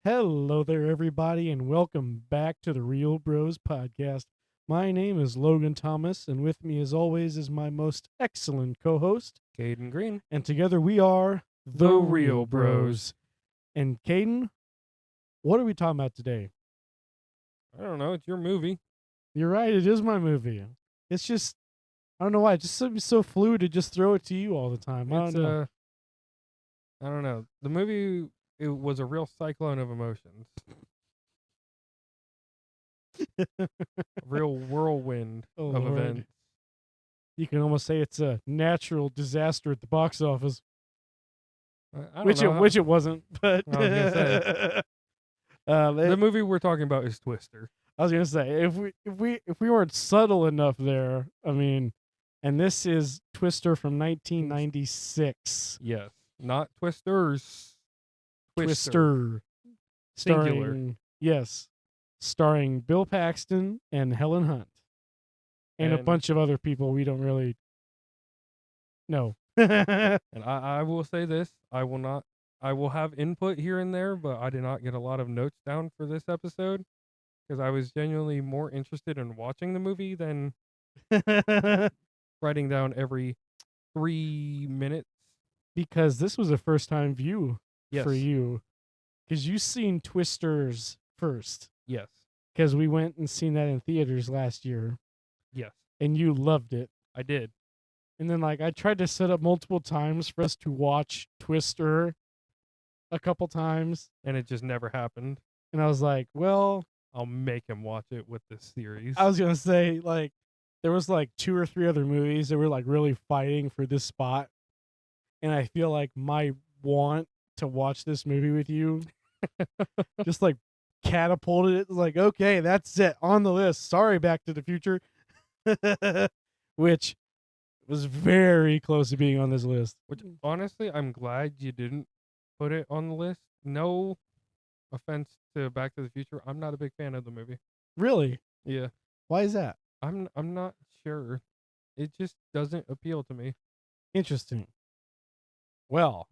Hello there, everybody, and welcome back to the Real Bros Podcast. My name is Logan Thomas, and with me, as always, is my most excellent co host. Caden Green. And together we are The Real Bros. And Caden, what are we talking about today? I don't know. It's your movie. You're right, it is my movie. It's just, I don't know why, it just seems so fluid to just throw it to you all the time. I don't know. I don't know. The movie, it was a real cyclone of emotions. A real whirlwind Oh, of Lord. events. You can almost say it's a natural disaster at the box office. I don't know. Which it wasn't, but I was gonna say. The movie we're talking about is Twister. I was gonna say if we weren't subtle enough there, I mean, and this is Twister from 1996. Yes. Not Twisters. Twister, Singular. starring Bill Paxton and Helen Hunt, and a bunch of other people we don't really know. And I will say this: I will have input here and there, but I did not get a lot of notes down for this episode because I was genuinely more interested in watching the movie than writing down every 3 minutes. Because this was a first time view Yes. for you, because you seen Twisters first. Yes. Because we went and seen that in theaters last year. Yes. And you loved it. I did. And then, I tried to set up multiple times for us to watch Twister a couple times. And it just never happened. And I was like, well, I'll make him watch it with this series. I was going to say, there was 2 or 3 other movies that were really fighting for this spot. And I feel like my want to watch this movie with you just catapulted it. It's okay, that's it on the list. Sorry, Back to the Future. Which was very close to being on this list. Which, honestly, I'm glad you didn't put it on the list. No offense to Back to the Future. I'm not a big fan of the movie. Really? Yeah. Why is that? I'm not sure. It just doesn't appeal to me. Interesting. Well,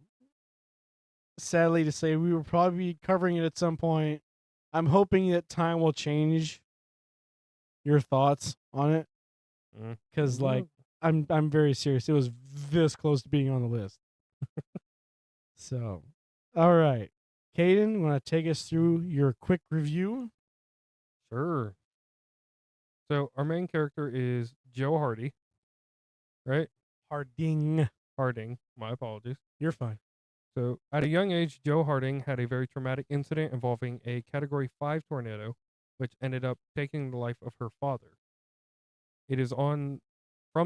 sadly to say, we will probably be covering it at some point. I'm hoping that time will change your thoughts on it, because I'm very serious. It was this close to being on the list. So, all right, Caden, want to take us through your quick review? Sure. So our main character is Joe Hardy, right? Harding. My apologies. You're fine. So at a young age, Joe Harding had a very traumatic incident involving a Category 5 tornado, which ended up taking the life of her father. It is from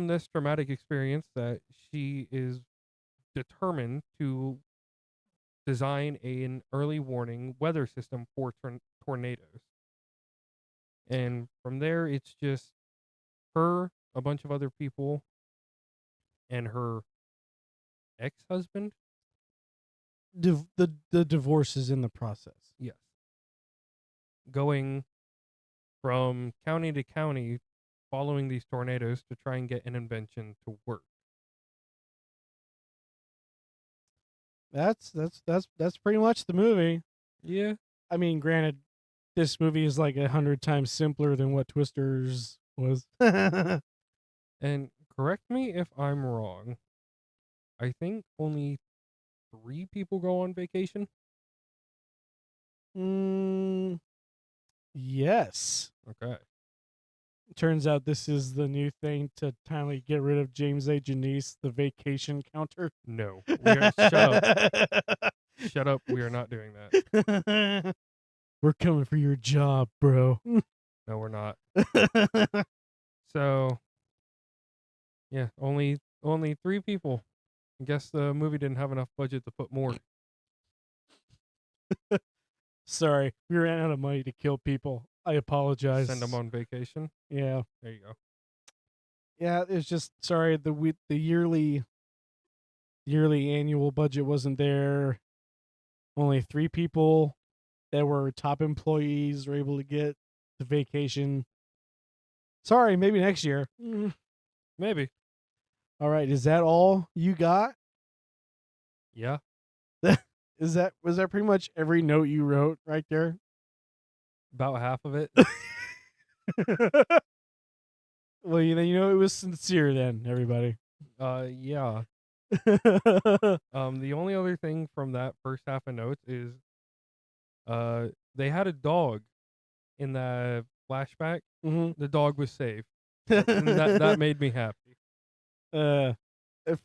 this traumatic experience that she is determined to design an early warning weather system for tornadoes. And from there, it's just her, a bunch of other people, and her ex-husband. The divorce is in the process. Yes. Going from county to county, following these tornadoes to try and get an invention to work. That's pretty much the movie. Yeah. I mean, granted, this movie is 100 times simpler than what Twisters was. And correct me if I'm wrong. I think only 3 people go on vacation. Yes. Okay. Turns out this is the new thing to finally get rid of James A. Janice, the vacation counter. No. Shut up. Shut up. We are not doing that. We're coming for your job, bro. No, we're not. So, yeah, only 3 people. I guess the movie didn't have enough budget to put more. Sorry, we ran out of money to kill people. I apologize. Send them on vacation. Yeah. There you go. Yeah, it's just sorry the yearly annual budget wasn't there. Only 3 people that were top employees were able to get the vacation. Sorry, maybe next year. Maybe. All right, is that all you got? Yeah. was that pretty much every note you wrote right there? About half of it. Well, you know it was sincere then, everybody. Yeah. The only other thing from that first half of notes is they had a dog in the flashback. Mhm. The dog was safe. And that made me happy. uh,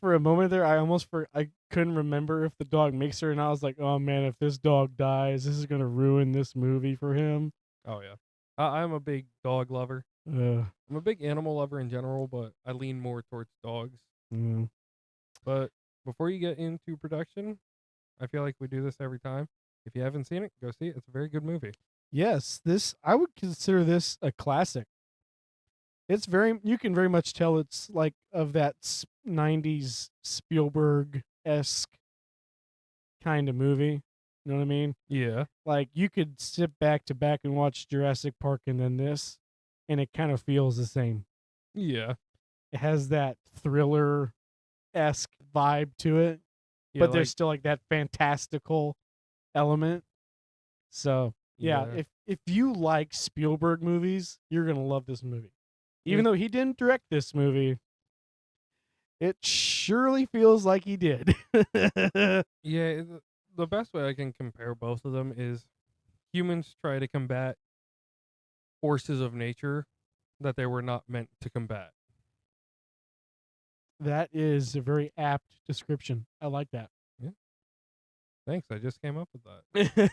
for a moment there, I couldn't remember if the dog makes her, and I was like, oh man, if this dog dies, this is gonna ruin this movie for him. Oh yeah. I'm a big dog lover. Uh, I'm a big animal lover in general, but I lean more towards dogs. mm. But before you get into production, I feel like we do this every time. If you haven't seen it, go see it. It's a very good movie. Yes, this I would consider this a classic. It's very you can very much tell it's like of that 90s Spielberg esque kind of movie. You know what I mean? Yeah. Like you could sit back to back and watch Jurassic Park and then this, and it kind of feels the same. Yeah. It has that thriller esque vibe to it, Yeah, but there's like still like that fantastical element. So yeah, yeah. if you like Spielberg movies, you're gonna love this movie. Even It, though he didn't direct this movie, it surely feels like he did. yeah, the best way I can compare both of them is humans try to combat forces of nature that they were not meant to combat. That is a very apt description. I like that. Yeah. Thanks. I just came up with that.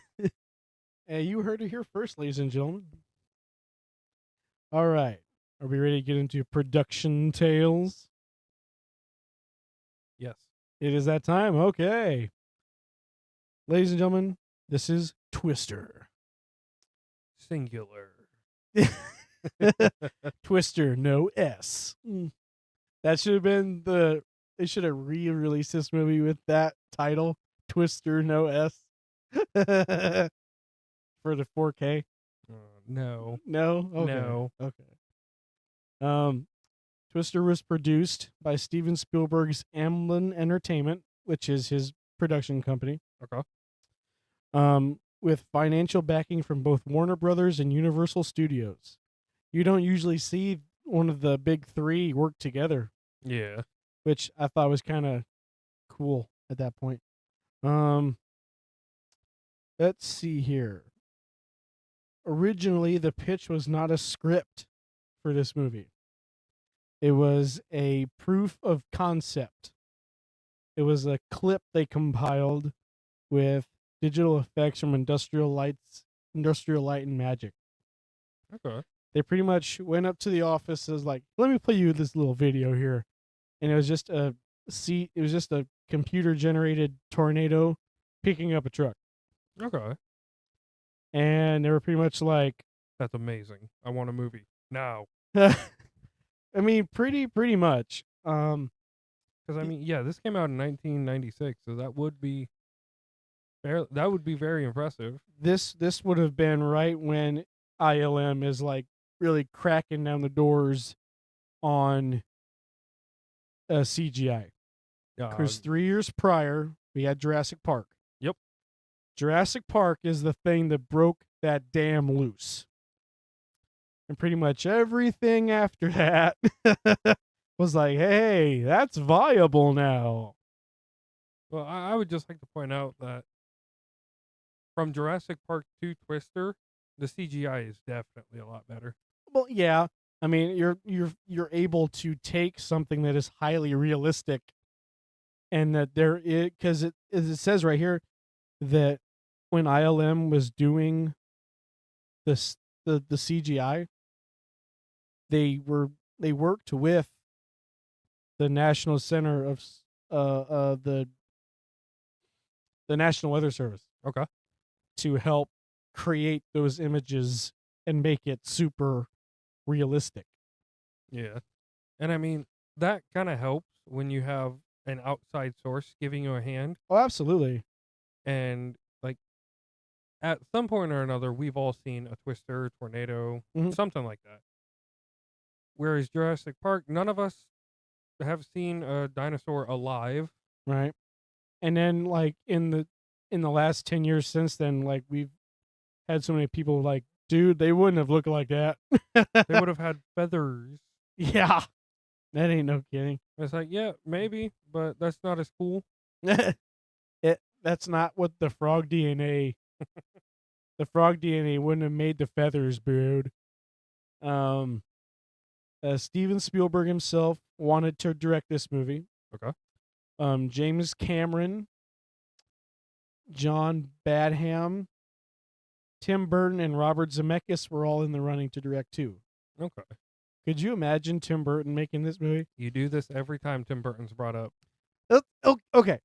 Hey, you heard it here first, ladies and gentlemen. All right. Are we ready to get into production tales? Yes. It is that time. Okay. Ladies and gentlemen, this is Twister. Singular. Twister, no S. That should have been they should have re-released this movie with that title, Twister, no S. For the 4K. No. No? Okay. No. Okay. Um Twister was produced by Steven Spielberg's Amblin Entertainment, which is his production company. Okay. With financial backing from both Warner Brothers and Universal Studios. You don't usually see one of the big three work together, Yeah. which I thought was kind of cool at that point. Um, let's see here. Originally, the pitch was not a script for this movie. It was a proof of concept. It was a clip they compiled with digital effects from Industrial Light and Magic. Okay. They pretty much went up to the office and was like, "Let me play you this little video here," and it was just a computer generated tornado picking up a truck, Okay. and they were pretty much like, That's amazing. I want a movie now. I mean, pretty much. Because I mean, yeah, this came out in 1996, so that would be very impressive. This would have been right when ILM is like really cracking down the doors on CGI. Because 3 years prior, we had Jurassic Park. Yep. Jurassic Park is the thing that broke that dam loose. And pretty much everything after that was like, hey, that's viable now. Well, I would just like to point out that from Jurassic Park to Twister, the CGI is definitely a lot better. Well, yeah. I mean, you're able to take something that is highly realistic, and that there is, because as it says right here that when ILM was doing this the CGI, they worked with the National Center of the National Weather Service Okay. to help create those images and make it super realistic. Yeah. And I mean, that kind of helps when you have an outside source giving you a hand. Oh, absolutely. And like at some point or another, we've all seen a twister, tornado, Mhm. something like that. Whereas Jurassic Park, none of us have seen a dinosaur alive. Right. And then like in the last 10 years since then, like we've had so many people like, dude, they wouldn't have looked like that. They would have had feathers. Yeah, that ain't no kidding. It's like, yeah, maybe, but that's not as cool. That's not what the frog DNA. The frog DNA wouldn't have made the feathers, dude. Um, Steven Spielberg himself wanted to direct this movie. Okay. James Cameron, John Badham, Tim Burton, and Robert Zemeckis were all in the running to direct too. Okay. Could you imagine Tim Burton making this movie? You do this every time Tim Burton's brought up. Okay.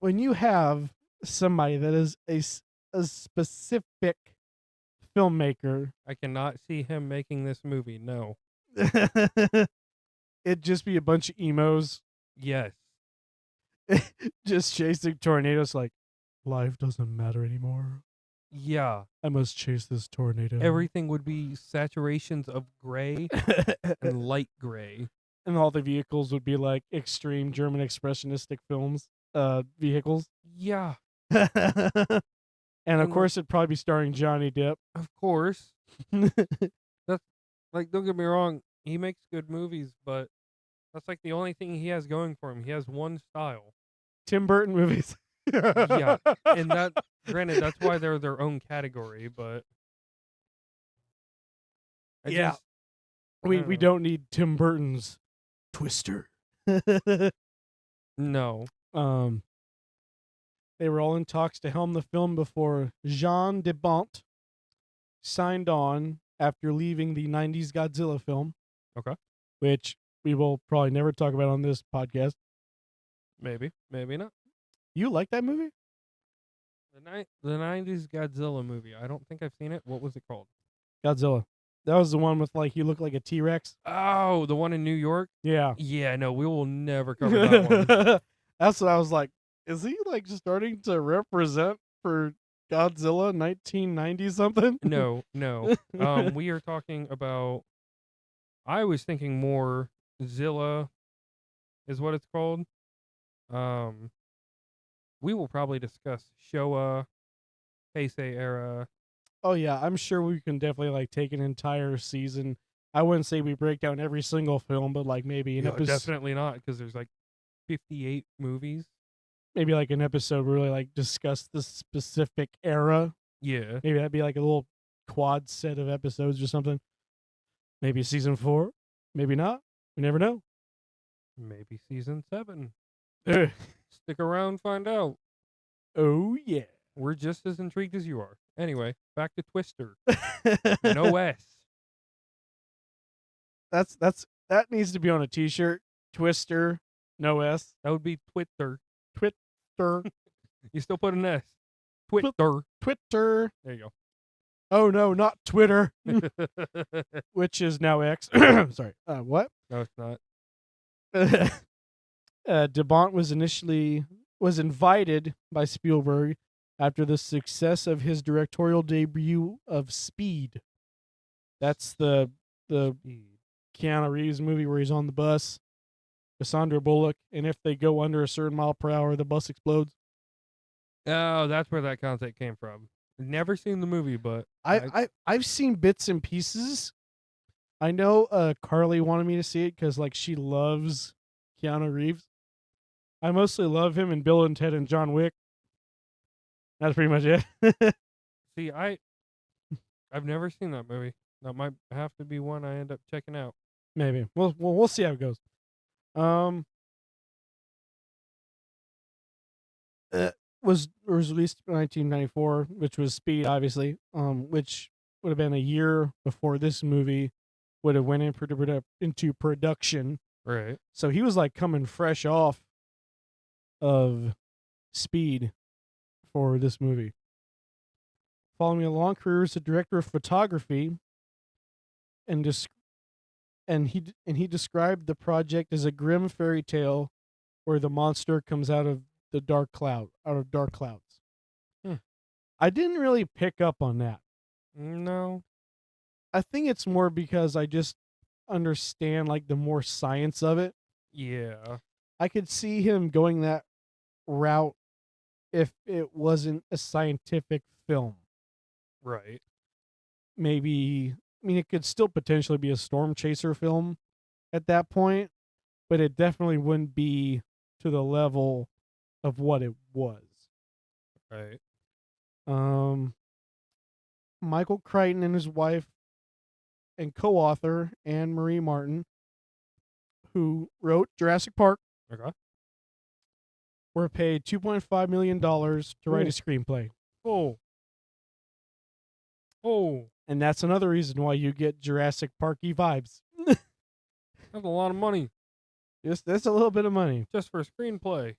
When you have somebody that is a specific filmmaker, I cannot see him making this movie. No. it'd just be a bunch of emos Yes. just chasing tornadoes like, life doesn't matter anymore. Yeah. I must chase this tornado. Everything would be saturations of gray and light gray. And all the vehicles would be like extreme German expressionistic vehicles. Yeah. And of And, course, it'd probably be starring Johnny Depp. Of course. That's like, don't get me wrong, he makes good movies, but that's like the only thing he has going for him. He has one style. Tim Burton movies. Yeah. And that, granted, that's why they're their own category, but I Yeah. just, We don't need Tim Burton's Twister. no. They were all in talks to helm the film before Jean de Bont signed on after leaving the 90s Godzilla film. Okay. Which we will probably never talk about on this Maybe. Maybe not. You like that movie? The 90s Godzilla movie. I don't think I've seen it. What was it called? Godzilla. That was the one with like he looked like a T-Rex. Oh, the one in New York? Yeah. Yeah, no, we will never cover that one. That's what I was like. Is he like starting to represent for Godzilla 1990 something? No. We are talking about, I was thinking more Zilla is what it's called. We will probably discuss Showa, Heisei era. Oh yeah, I'm sure we can definitely like take an entire season. I wouldn't say we break down every single film, but like maybe an No, episode, definitely not, because there's like 58 movies. maybe like an episode where we like discuss the specific era. Yeah. Maybe that'd be like a little quad set of episodes or something. Maybe season 4, maybe not. We never know. Maybe season 7. Ugh. Stick around, find out. Oh yeah. We're just as intrigued as you are. Anyway, back to Twister. No S. That needs to be on a t-shirt. Twister, no S. That would be Twitter. Twitter. You still put an S. Twitter. Twitter. There you Oh no, not Twitter, go. which is now X. Sorry. What? No, it's not. DeBont was invited by Spielberg after the success of his directorial debut of Speed. That's the Keanu Reeves movie where he's on the bus, Cassandra Bullock, and if they go under a certain mile per hour, the bus explodes. Oh, that's where that concept came from. Never seen the movie, but I've seen bits and pieces. I know Carly wanted me to see it because like she loves Keanu Reeves. I mostly love him in Bill and Ted and John Wick. That's pretty much it. see, I've never seen that movie. That might have to be one I end up checking out. Maybe we'll see how it goes. Was released in 1994, which was Speed, obviously. Which would have been a year before this movie would have went into production. Right. So he was like coming fresh off of Speed for this movie. Following a long career as a director of photography, and he described the project as a grim fairy tale where the monster comes out of dark clouds. I didn't really pick up on that. No. I think it's more because I just understand like the more science of it. Yeah. I could see him going that route if it wasn't a scientific film. Right. Maybe, I mean, it could still potentially be a storm chaser film at that point, but it definitely wouldn't be to the level of what it was. Right. Michael Crichton and his wife and co-author Anne Marie Martin, who wrote Jurassic Park, Okay. were paid $2.5 million to write a Ooh. screenplay. Oh. Oh. And that's another reason why you get Jurassic Parky vibes. That's a lot of money Just that's a little bit of money. just for a screenplay.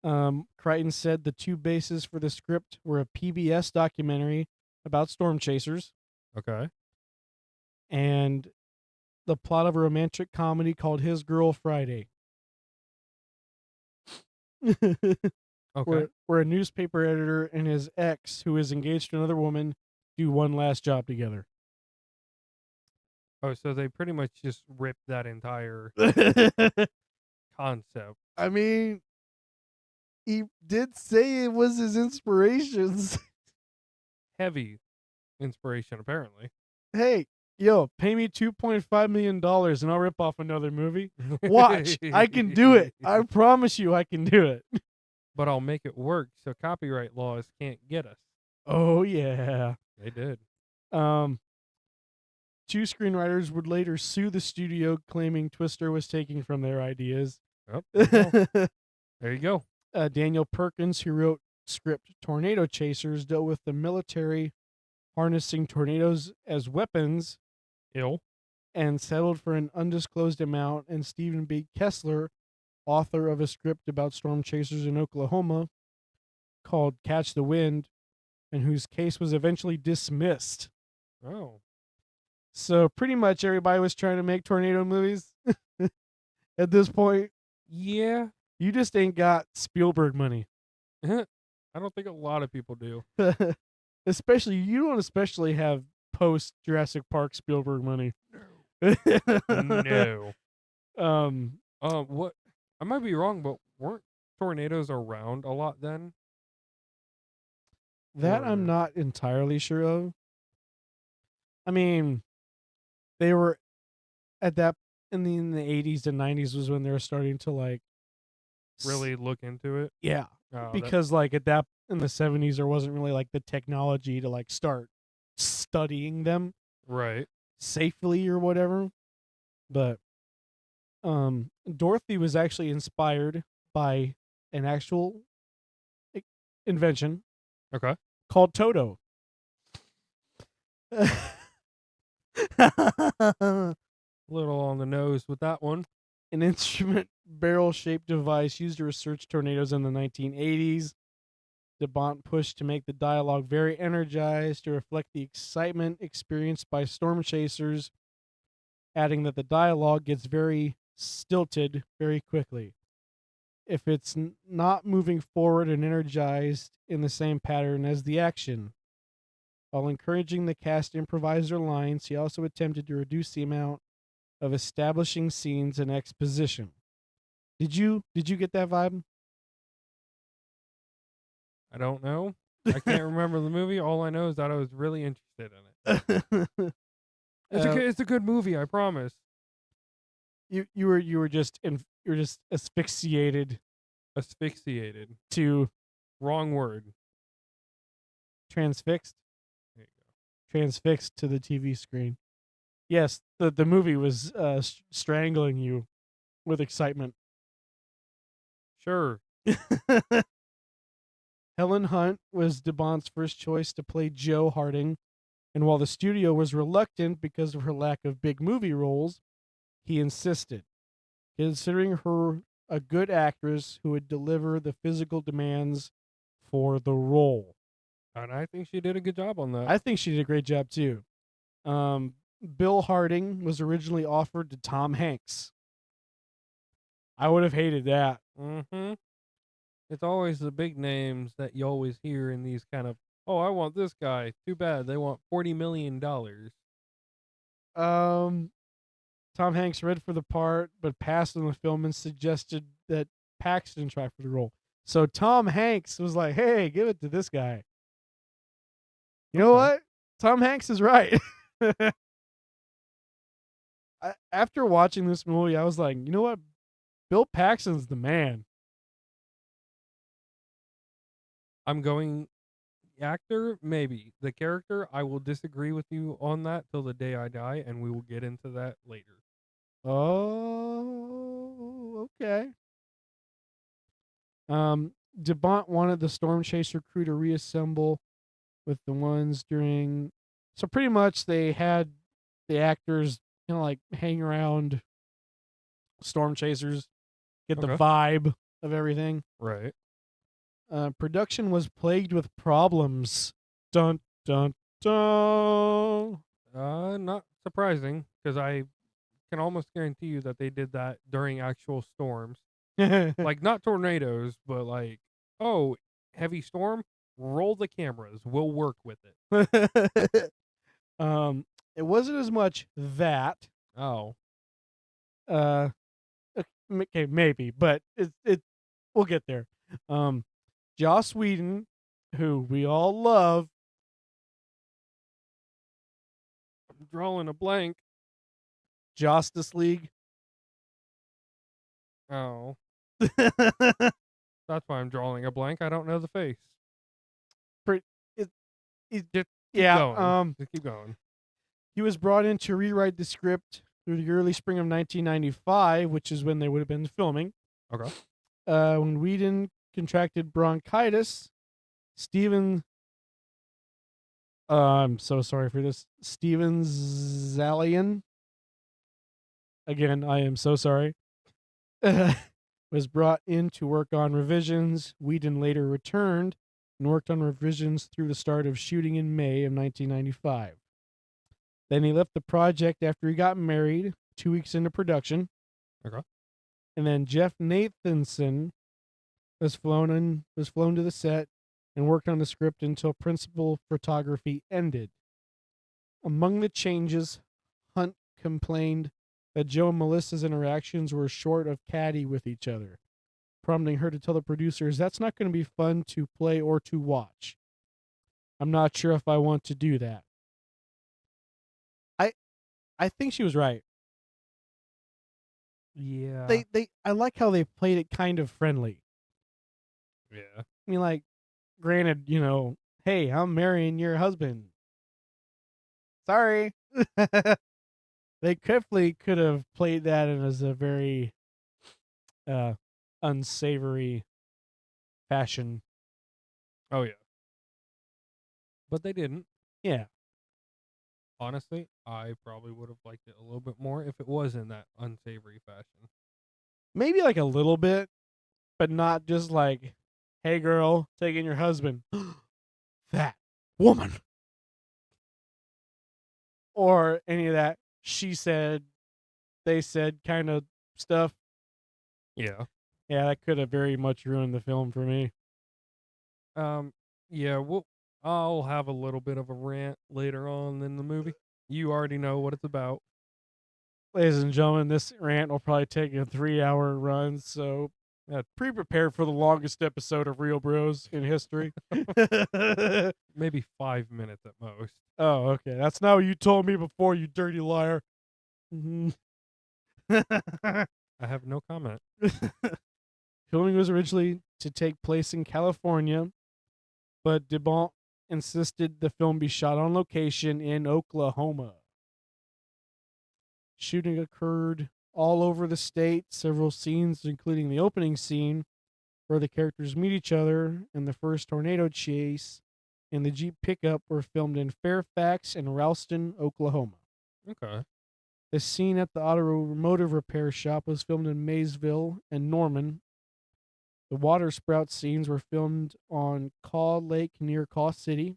Crichton said the two bases for the script were a PBS documentary about storm chasers Okay. and the plot of a romantic comedy called His Girl Friday. Okay. where a newspaper editor and his ex, who is engaged to another woman, do one last job together. Oh, so they pretty much just ripped that entire concept. I mean, he did say it was his inspirations. Heavy inspiration, apparently. Hey, yo, pay me $2.5 million and I'll rip off another movie. Watch, I can do it. I promise you I can do it. But I'll make it work so copyright laws can't get us. Oh, yeah. They did. Two screenwriters would later sue the studio, claiming Twister was taking from their ideas. Yep. There you go. Daniel Perkins, who wrote script Tornado Chasers, dealt with the military harnessing tornadoes as weapons Ill. and settled for an undisclosed amount. And Stephen B. Kessler, author of a script about storm chasers in Oklahoma called Catch the Wind, and whose case was eventually dismissed. Oh. So pretty much everybody was trying to make tornado movies at this point. Yeah. You just ain't got Spielberg money. I don't think a lot of people do. Especially, you don't especially have post Jurassic Park Spielberg money. No. Um, What? I might be wrong, but weren't tornadoes around a lot then? that I'm Or- not entirely sure of. I mean, they were at that in the 80s and 90s was when they were starting to like really look into it. yeah, Oh, because like at that in the 70s there wasn't really like the technology to like start studying them right. safely or whatever. But Dorothy was actually inspired by an actual invention Okay. called Toto. Little on the nose with that one. An instrument barrel-shaped device used to research tornadoes in the 1980s. DeBont pushed to make the dialogue very energized to reflect the excitement experienced by storm chasers, adding that the dialogue gets very stilted very quickly. If it's not moving forward and energized in the same pattern as the action. While encouraging the cast to improvise their lines, he also attempted to reduce the amount of establishing scenes and exposition. Did you get that vibe? I don't know. I can't remember the movie. All I know is that I was really interested in it. It's a good movie, I promise. You were just asphyxiated Asphyxiated. to Wrong word. transfixed There you go. transfixed to the TV screen. Yes, the movie was strangling you with excitement. Sure. Helen Hunt was DeBont's first choice to play Joe Harding, and while the studio was reluctant because of her lack of big movie roles, he insisted, considering her a good actress who would deliver the physical demands for the role. And I think she did a good job on that. I think she did a great job too. Bill Harding was originally offered to Tom Hanks. I would have hated that. Mm-hmm. It's always the big names that you always hear in these kind of, oh, I want this guy. Too bad they want $40 million. Tom Hanks read for the part, but passed on the film and suggested that Paxton try for the role. So Tom Hanks was like, "Hey, give it to this guy." You know Okay. what? Tom Hanks is right. After watching this movie, I was like, you know what? Bill Paxton's the man. I'm going actor, maybe. The character, I will disagree with you on that till the day I die, and we will get into that later. Oh, okay. DeBont wanted the Storm Chaser crew to reassemble with the ones during. So pretty much they had the actors like hang around Storm Chasers, get the Okay. vibe of everything. Right. Production was plagued with problems. Dun dun dun. Not surprising, because I can almost guarantee you that they did that during actual storms. Like, not tornadoes, but like, oh, heavy storm? Roll the cameras. We'll work with it. um, it wasn't as much that. Oh, Uh, okay, maybe, but it. We'll get there. Um, Joss Whedon, who we all love, I'm drawing a blank. Justice League. Oh, that's why I'm drawing a blank. I don't know the face. Pre- it, it, Just keep yeah. going. Just keep going. He was brought in to rewrite the script through the early spring of 1995, which is when they would have been filming. Okay. When Whedon contracted bronchitis, Steven, I'm so sorry for this, Steven Zalian, again, I am so sorry, was brought in to work on revisions. Whedon later returned and worked on revisions through the start of shooting in May of 1995. Then he left the project after he got married, 2 weeks into production. Okay. And then Jeff Nathanson was flown to the set and worked on the script until principal photography ended. Among the changes, Hunt complained that Joe and Melissa's interactions were short of catty with each other, prompting her to tell the producers, "That's not going to be fun to play or to watch. I'm not sure if I want to do that." I I think she was right. Yeah. They I like how they played it kind of friendly. Yeah. I mean, like, granted, hey, I'm marrying your husband. Sorry. They definitely could have played that in as a very uh unsavory fashion. Oh yeah. But they didn't. Yeah. Honestly, I probably would have liked it a little bit more if it was in that unsavory fashion. Maybe like a little bit, but not just like, "Hey girl, taking your husband." That woman. Or any of that she said, they said kind of stuff. Yeah. Yeah, that could have very much ruined the film for me. Um. Yeah. I'll have a little bit of a rant later on in the movie. You already know what it's about. Ladies and gentlemen, this rant will probably take a 3-hour run, so pre-prepared for the longest episode of Real Bros in history. Maybe 5 minutes at most. Oh, okay. That's not what you told me before, you dirty liar. Mhm. I have no comment. Filming was originally to take place in California, but DeBont insisted the film be shot on location in Oklahoma. Shooting occurred all over the state. Several scenes, including the opening scene where the characters meet each other and the first tornado chase in the Jeep pickup, were filmed in Fairfax and Ralston, Oklahoma. Okay. The scene at the automotive repair shop was filmed in Maysville and Norman. The water sprout scenes were filmed on Caw Lake near Caw City.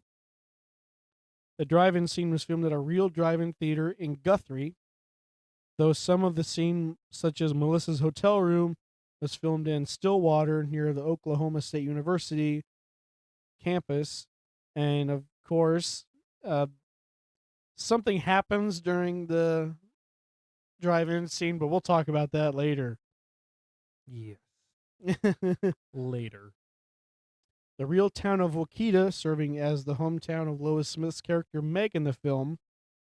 The drive-in scene was filmed at a real drive-in theater in Guthrie, though some of the scene, such as Melissa's hotel room, was filmed in Stillwater near the Oklahoma State University campus. And of course, uh, something happens during the drive-in scene, but we'll talk about that later. Yes. Later. The real town of Wakita, serving as the hometown of Lois Smith's character Meg in the film,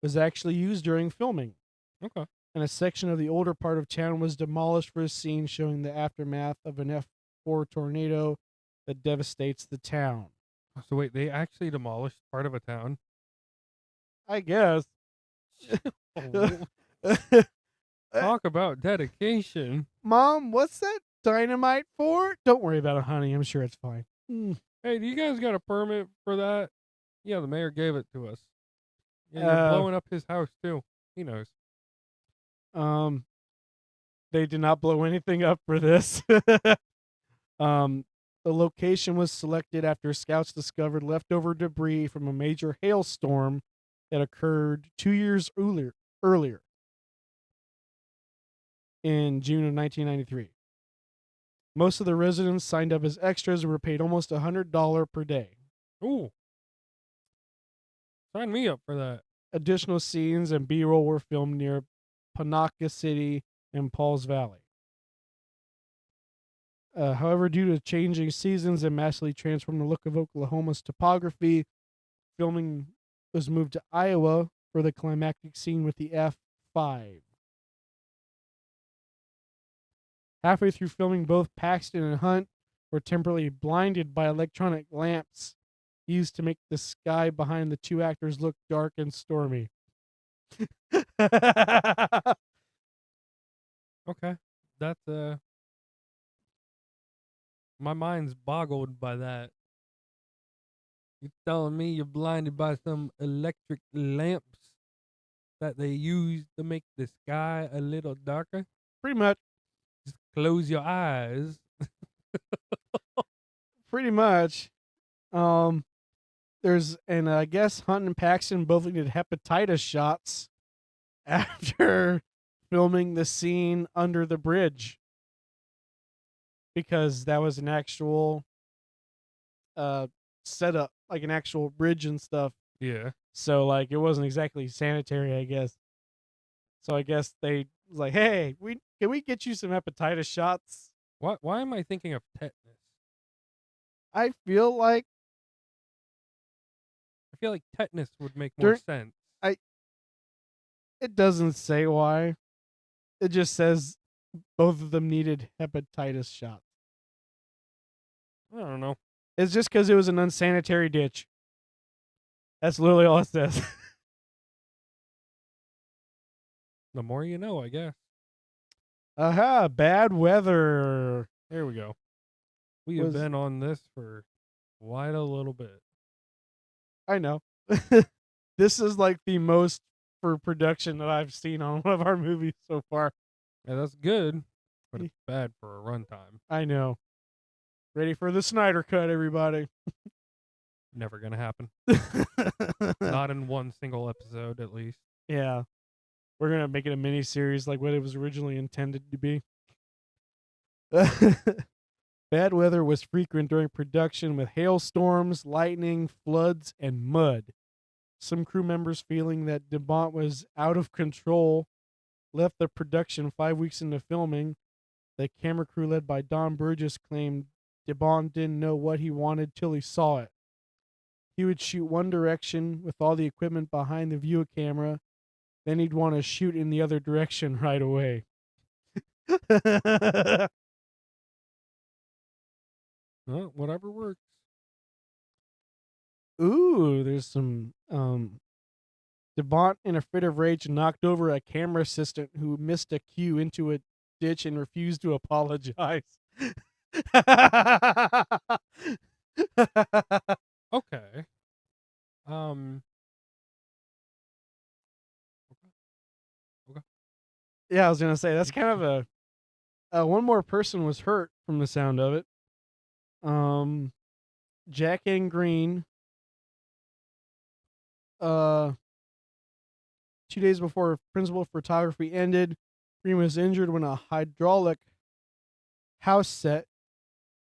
was actually used during filming. Okay. And a section of the older part of town was demolished for a scene showing the aftermath of an F4 tornado that devastates the town. So wait, they actually demolished part of a town? I guess. Oh, talk about dedication. Mom, what's that dynamite for? Don't worry about it, honey. I'm sure it's fine. Hey, do you guys got a permit for that? Yeah, the mayor gave it to us. Yeah, you're Uh, blowing up his house too. He knows. um, they did not blow anything up for this. um, the location was selected after scouts discovered leftover debris from a major hailstorm that occurred 2 years earlier in June of 1993. Most of the residents signed up as extras and were paid almost $100 per day. Ooh, sign me up for that. Additional scenes and B-roll were filmed near Panaka City and Pauls Valley. However, due to changing seasons and massively transforming the look of Oklahoma's topography, filming was moved to Iowa for the climactic scene with the F5. Halfway through filming, both Paxton and Hunt were temporarily blinded by electronic lamps used to make the sky behind the two actors look dark and stormy. Okay, that's my mind's boggled by that. You telling me you're blinded by some electric lamps that they use to make the sky a little darker? Pretty much. Just close your eyes. Pretty much. Um, there's and I guess Hunt and Paxton both needed hepatitis shots after filming the scene under the bridge because that was an actual uh setup, like an actual bridge and stuff. Yeah. So like it wasn't exactly sanitary, I guess. So I guess they was like, "Hey, we can we get you some hepatitis shots?" Why am I thinking of tetanus? I feel like I feel like tetanus would make more during sense. I it doesn't say why. It just says both of them needed hepatitis shots. I don't know. It's just because it was an unsanitary ditch. That's literally all it says. The more you know, I guess. Aha, bad weather. There we go. We have Was been on this for quite a little bit. I know. This is like the most for production that I've seen on one of our movies so far. Yeah, that's good, but it's bad for a runtime. I know. Ready for the Snyder cut, everybody. Never gonna happen. Not in one single episode, at least. Yeah. We're gonna make it a mini series like what it was originally intended to be. Bad weather was frequent during production with hailstorms, lightning, floods, and mud. Some crew members feeling that DeBont was out of control left the production 5 weeks into filming. The camera crew led by Don Burgess claimed DeBont didn't know what he wanted till he saw it. He would shoot one direction with all the equipment behind the view camera, then he'd want to shoot in the other direction right away. Well, whatever works. Ooh, there's some DeBont in a fit of rage knocked over a camera assistant who missed a cue into a ditch and refused to apologize. Okay. Um. Okay. Yeah, I was gonna say that's kind of one more person was hurt from the sound of it. Jack and Green. 2 days before principal photography ended, Green was injured when a hydraulic house set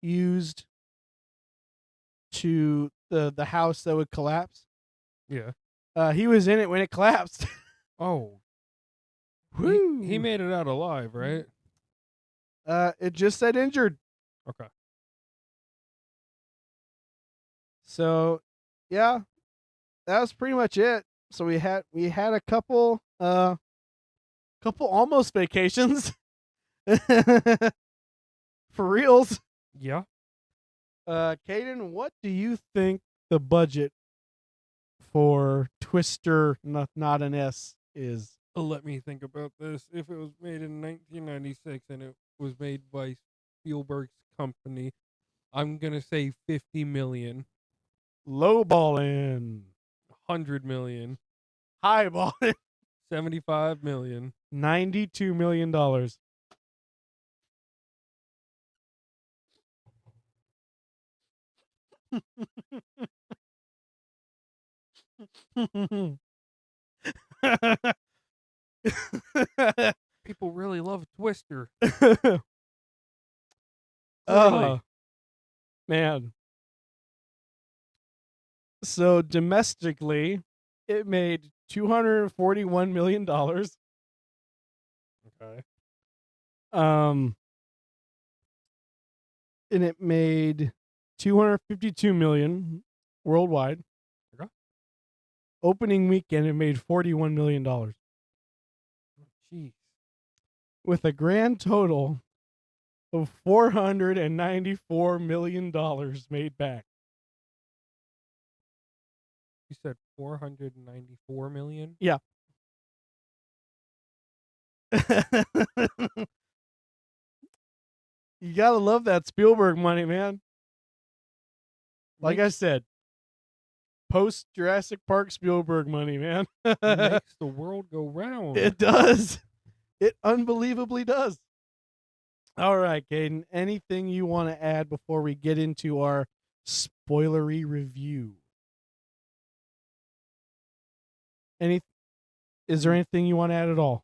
used to the house that would collapse. Yeah. He was in it when it collapsed. Oh. Woo! He made it out alive, right? It just said injured. Okay. So, yeah, that was pretty much it. So we had a couple almost vacations for reals. Yeah. Caden, what do you think the budget for Twister Not an S is? Let me think about this. If it was made in 1996 and it was made by Spielberg's company, I'm gonna say 50 million, Lowballing, 100 million, highballing, 75 million. $92 million. People really love Twister. Oh Clearly. man. So domestically, it made $241 million. Okay. And it made 252 million worldwide. Okay. Opening weekend, it made $41 million, Jeez. with a grand total of $494 million made back. You said 494 million? Yeah. You gotta love that Spielberg money, man. Like I Makes said, post Jurassic Park Spielberg money, man. makes the world go round. It does. It unbelievably does. All right, Caden. Anything you want to add before we get into our spoilery review? Any? Is there Mm, anything you want to add at all?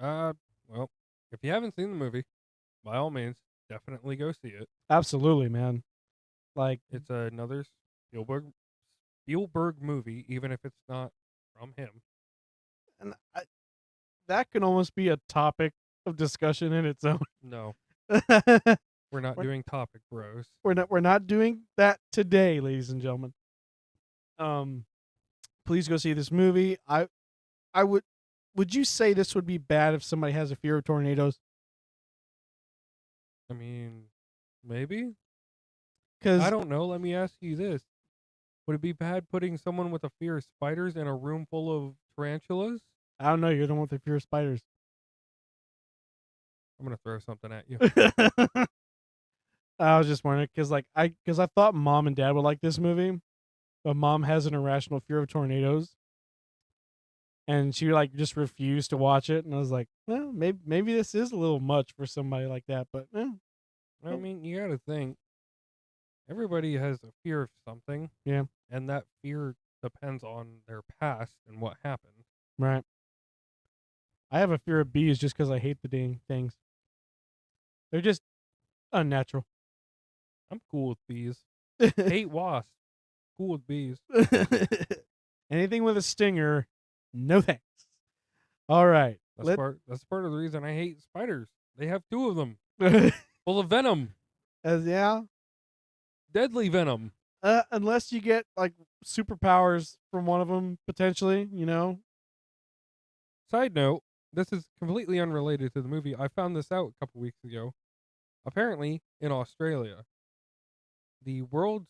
well, if you haven't seen the movie, by all means, definitely go see it. Absolutely, man. Like, It's another Spielberg movie, even if it's not from him. and that can almost be a topic of discussion in its own. No, we're, we're not doing topic bros. we're not doing that today, ladies and gentlemen. Um, please go see this movie. I would you say this would be bad if somebody has a fear of tornadoes? I mean, maybe? I Because don't know. Let me ask you this. Would it be bad putting someone with a fear of spiders in a room full of tarantulas? I don't know, you're the one with the fear of spiders. I'm going to throw something at you. I was just wondering because I thought mom and dad would like this movie, but mom has an irrational fear of tornadoes, and she like just refused to watch it. And I was like, well, maybe this is a little much for somebody like that, but I mean, you got to think everybody has a fear of something, yeah, and that fear depends on their past and what happened. right. I have a fear of bees just because I hate the dang things. They're just unnatural. I'm cool with bees. Hate wasps. Cool with bees. Anything with a stinger, no thanks. All right, That's part of the reason I hate spiders. They have two of them, as full of venom, yeah, deadly venom. unless you get like superpowers from one of them potentially, you know. Side note: this is completely unrelated to the movie. I found this out a couple weeks ago. Apparently, in Australia, the world's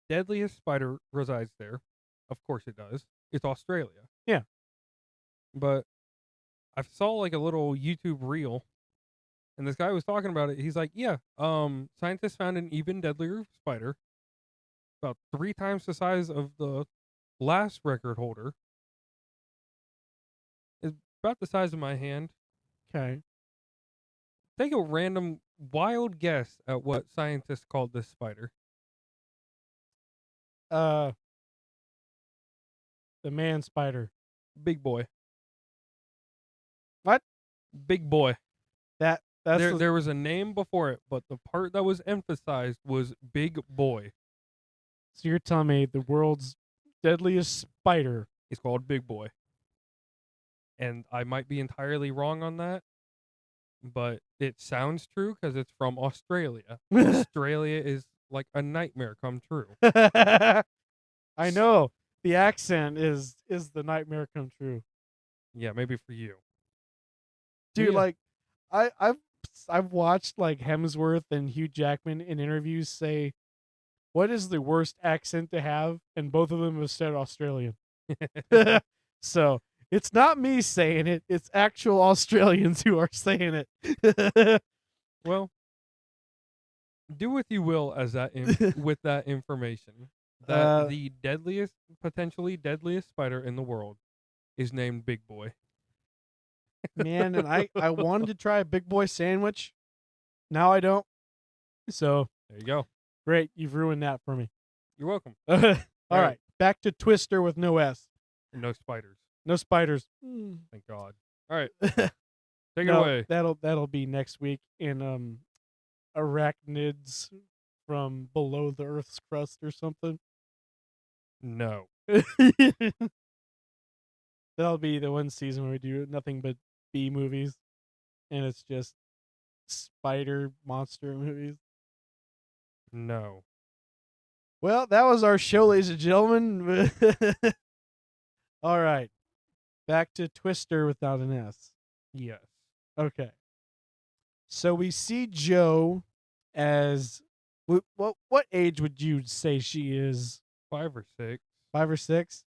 deadliest spider resides there. Of course, it does. It's Australia. Yeah. But I saw like a little YouTube reel, and this guy was talking about it. He's like, "Yeah, scientists found an even deadlier spider, about 3 times the size of the last record holder. It's about the size of my hand. Okay. Take a random wild guess at what scientists called this spider. Uh, the man spider. Big boy. What? Big boy. That's There was a name before it, but the part that was emphasized was big boy. so you're telling me the world's deadliest spider. It's called Big Boy. And I might be entirely wrong on that, but it sounds true because it's from Australia. Australia is like a nightmare come true. I know the accent is the nightmare come true, Yeah, maybe for you. But dude. yeah, Like, I've watched like Hemsworth and Hugh Jackman in interviews say, "What is the worst accent to have?" And both of them have said Australian. So it's not me saying it; it's actual Australians who are saying it. well, do what you will as with that information. That uh, the potentially deadliest spider in the world is named Big Boy. man, and I wanted to try a big boy sandwich. Now I don't. So There you go. great, you've ruined that for me. You're welcome. All All right, back to Twister with no S, No spiders. no spiders. Thank God. All right, take it No, away. that'll be next week in arachnids from below the Earth's crust or something. No. That'll be the one season where we do nothing but B movies, and it's just spider monster movies. No. Well, that was our show, ladies and gentlemen. All right, back to Twister without an S. Yes. Okay, so we see Joe as what age would you say she is? 5 or 6. 5 or 6.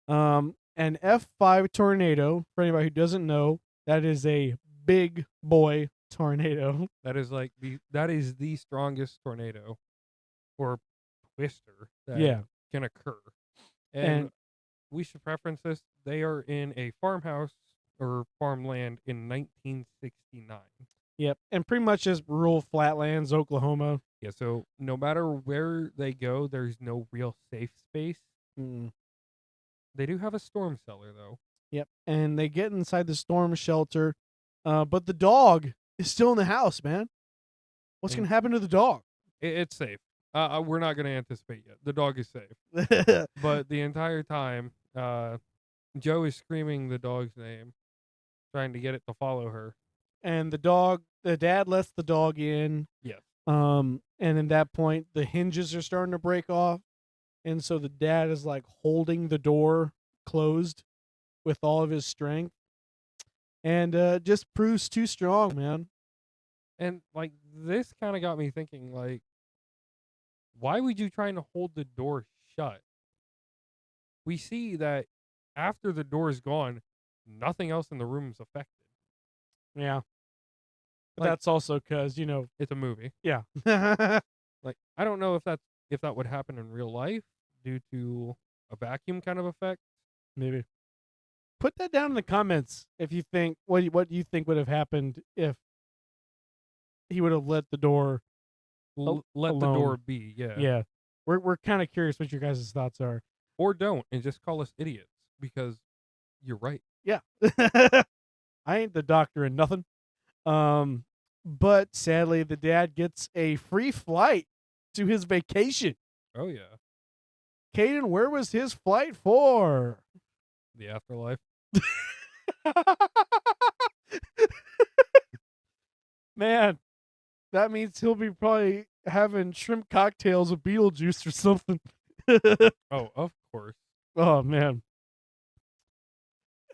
An F5 tornado. For anybody who doesn't know, that is a big boy tornado. That is the strongest tornado or twister that Yeah, can occur. And and we should preference this. They are in a farmhouse or farmland in 1969. yep, and pretty much just rural flatlands, Oklahoma. Yeah, so no matter where they go, there's no real safe space. Mm, They do have a storm cellar though. yep, and they get inside the storm shelter, but the dog is still in the house. Man, what's And gonna happen to the dog? it's safe. We're not going to anticipate yet. The dog is safe. But the entire time, Joe is screaming the dog's name, trying to get it to follow her. And the dad lets the dog in. Yes. And at that point, the hinges are starting to break off. And so the dad is like holding the door closed with all of his strength. And just proves too strong, man. And like this kind of got me thinking, like, why would you try to hold the door shut? We see that after the door is gone, nothing else in the room is affected. Yeah. But Like, that's also because, it's a movie. yeah. Like, I don't know if that would happen in real life due to a vacuum kind of effect. Maybe. Put that down in the comments if you think what you think would have happened if he would have let the door Let the alone. door be, yeah. Yeah. We're kind of curious what your guys' thoughts are. Or don't and just call us idiots because you're right. Yeah. I ain't the doctor and nothing. But sadly the dad gets a free flight to his vacation. Oh yeah. Caden, where was his flight for? The afterlife. Man, that means he'll be probably having shrimp cocktails with Beetlejuice or something. Oh, of course. Oh man.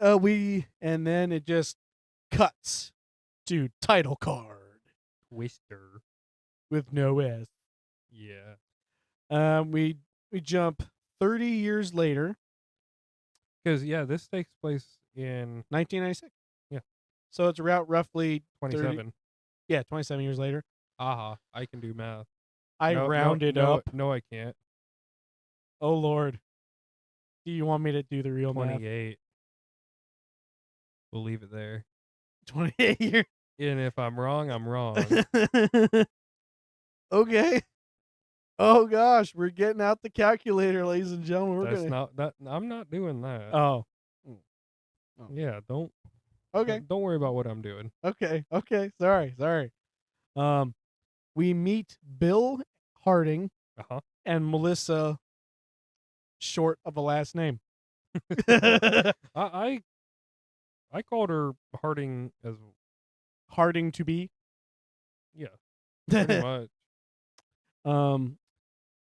And then it just cuts to title card Twister. with no S. Yeah. We jump 30 years later, Because yeah, this takes place in 1996. Yeah. So it's around roughly 27. 27 years later. Aha, I can do math. I rounded up. No, I can't. Oh Lord. Do you want me to do the real math? 28. We'll leave it there. 28 years. And if I'm wrong, I'm wrong. Okay. Oh gosh, we're getting out the calculator, ladies and gentlemen. I'm not doing that. Oh. Yeah, don't Okay. don't worry about what I'm doing. Okay. Sorry. We meet Bill Harding Uh-huh. and Melissa, short of a last name. I called her Harding as Harding to be. yeah, pretty much.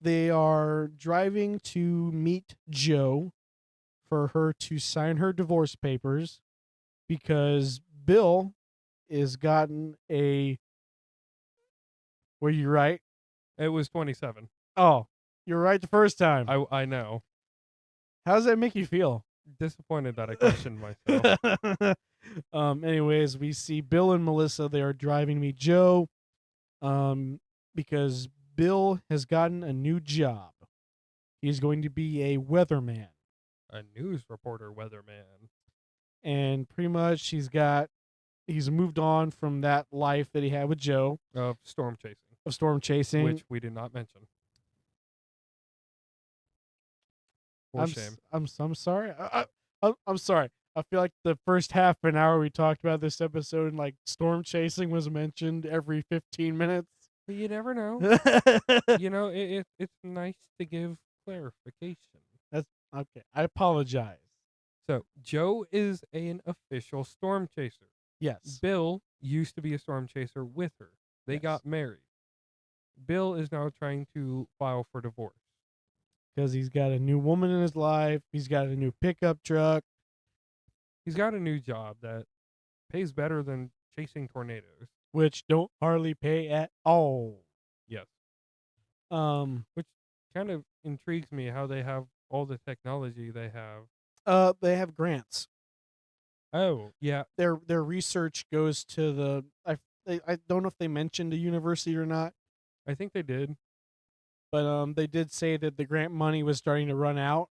they are driving to meet Joe for her to sign her divorce papers because Bill is gotten a. Were you right? It was 27. Oh, you're right the first time. I know. How does that make you feel? Disappointed that I questioned myself. Anyways, we see Bill and Melissa. They are driving to meet Joe. Because Bill has gotten a new job. He's going to be a weatherman. A news reporter weatherman. And pretty much he's moved on from that life that he had with Joe Of storm chasing. of storm chasing. Which we did not mention. For shame. I'm sorry. I'm sorry. I feel like the first half an hour we talked about this episode and like storm chasing was mentioned every 15 minutes. But you never know. You know, it's nice to give clarification. That's okay. I apologize. So Joe is an official storm chaser. Yes. Bill used to be a storm chaser with her. They Yes. got married. Bill is now trying to file for divorce. Because he's got a new woman in his life. He's got a new pickup truck. He's got a new job that pays better than chasing tornadoes. Which don't hardly pay at all. Yes. Which kind of intrigues me how they have all the technology they have. They have grants. Oh, yeah. Their research goes to the I don't know if they mentioned a university or not. I think they did. But they did say that the grant money was starting to run out.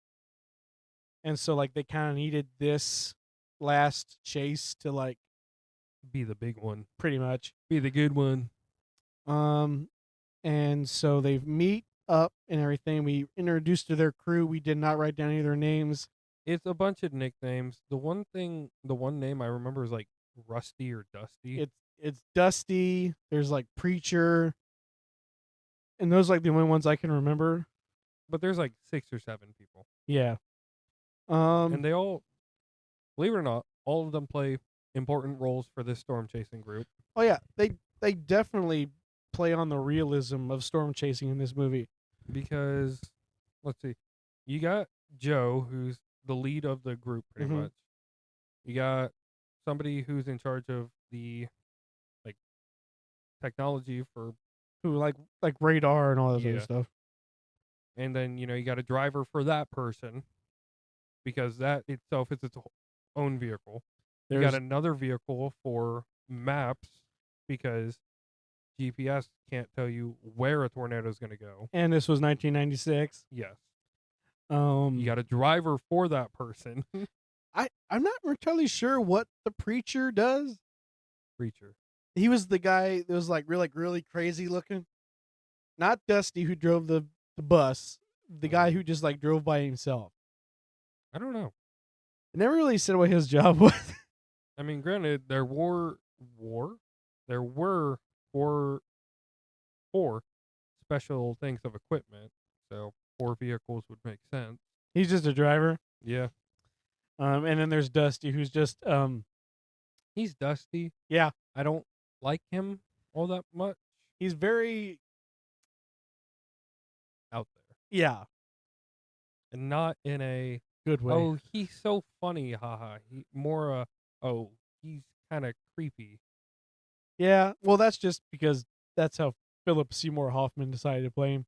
And so like they kind of needed this last chase to like be the big one. Pretty much. Be the good one. And so they meet up and everything. We introduced to their crew. We did not write down any of their names. It's a bunch of nicknames. The one name I remember is like Rusty or Dusty. It's Dusty. There's like Preacher. And those are like the only ones I can remember. But there's like 6 or 7 people. Yeah. And they all, believe it or not, all of them play important roles for this storm chasing group. Oh yeah, they definitely play on the realism of storm chasing in this movie. Because let's see, you got Joe, who's the lead of the group, pretty much. You got somebody who's in charge of the like technology for who like radar and all that other stuff. And then, you got a driver for that person because that itself is its own vehicle. You got another vehicle for maps because GPS can't tell you where a tornado is going to go. And this was 1996. Yes. You got a driver for that person. I'm not entirely sure what the Preacher does. Preacher. He was the guy that was like really crazy looking. Not Dusty, who drove the bus. The guy who just like drove by himself. I don't know. It never really said what his job was. I mean, granted, there were 4 special things of equipment, so 4 vehicles would make sense. He's just a driver. Yeah. And then there's Dusty, who's just he's Dusty. Yeah. I don't like him all that much. He's very out there. Yeah. And not in a good way. Oh, he's so funny, haha. He more he's kind of creepy. Yeah, well, that's just because that's how Philip Seymour Hoffman decided to play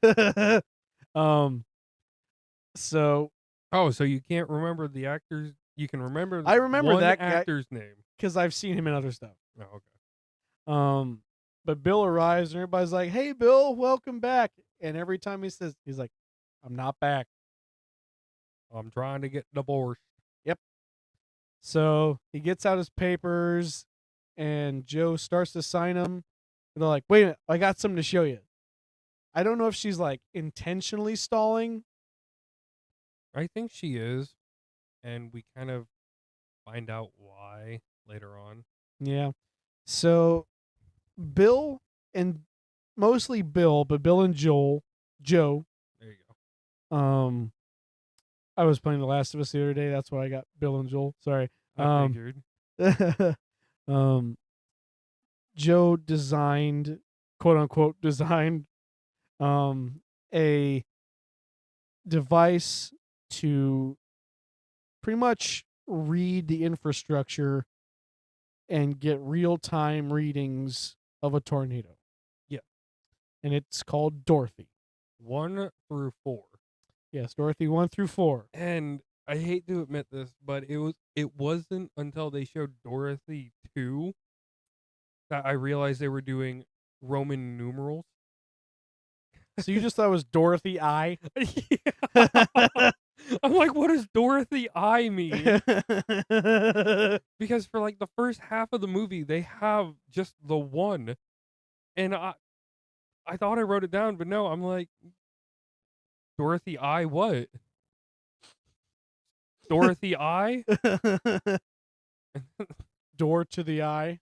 him. So. Oh, so you can't remember the actors? You can remember. I remember one that actor's name because I've seen him in other stuff. Oh, okay. But Bill arrives and everybody's like, "Hey, Bill, welcome back." And every time he says, he's like, "I'm not back. I'm trying to get divorced." Yep. So he gets out his papers, and Joe starts to sign them. And they're like, "Wait a minute, I got something to show you." I don't know if she's like intentionally stalling. I think she is, and we kind of find out why later on. Yeah. So Bill and mostly Bill, but Bill and Joe. There you go. I was playing The Last of Us the other day. That's why I got Bill and Joel. Sorry. I figured. Joe designed, quote unquote, a device to pretty much read the infrastructure and get real-time readings of a tornado. Yeah. And it's called Dorothy. 1 through 4. Yes, Dorothy 1 through 4. And I hate to admit this, but it wasn't until they showed Dorothy 2 that I realized they were doing Roman numerals. So you just thought it was Dorothy I? Yeah. I'm like, what does Dorothy I mean? Because for like the first half of the movie, they have just the one. And I thought I wrote it down, but no, I'm like, Dorothy I what? Dorothy I? Door to the eye.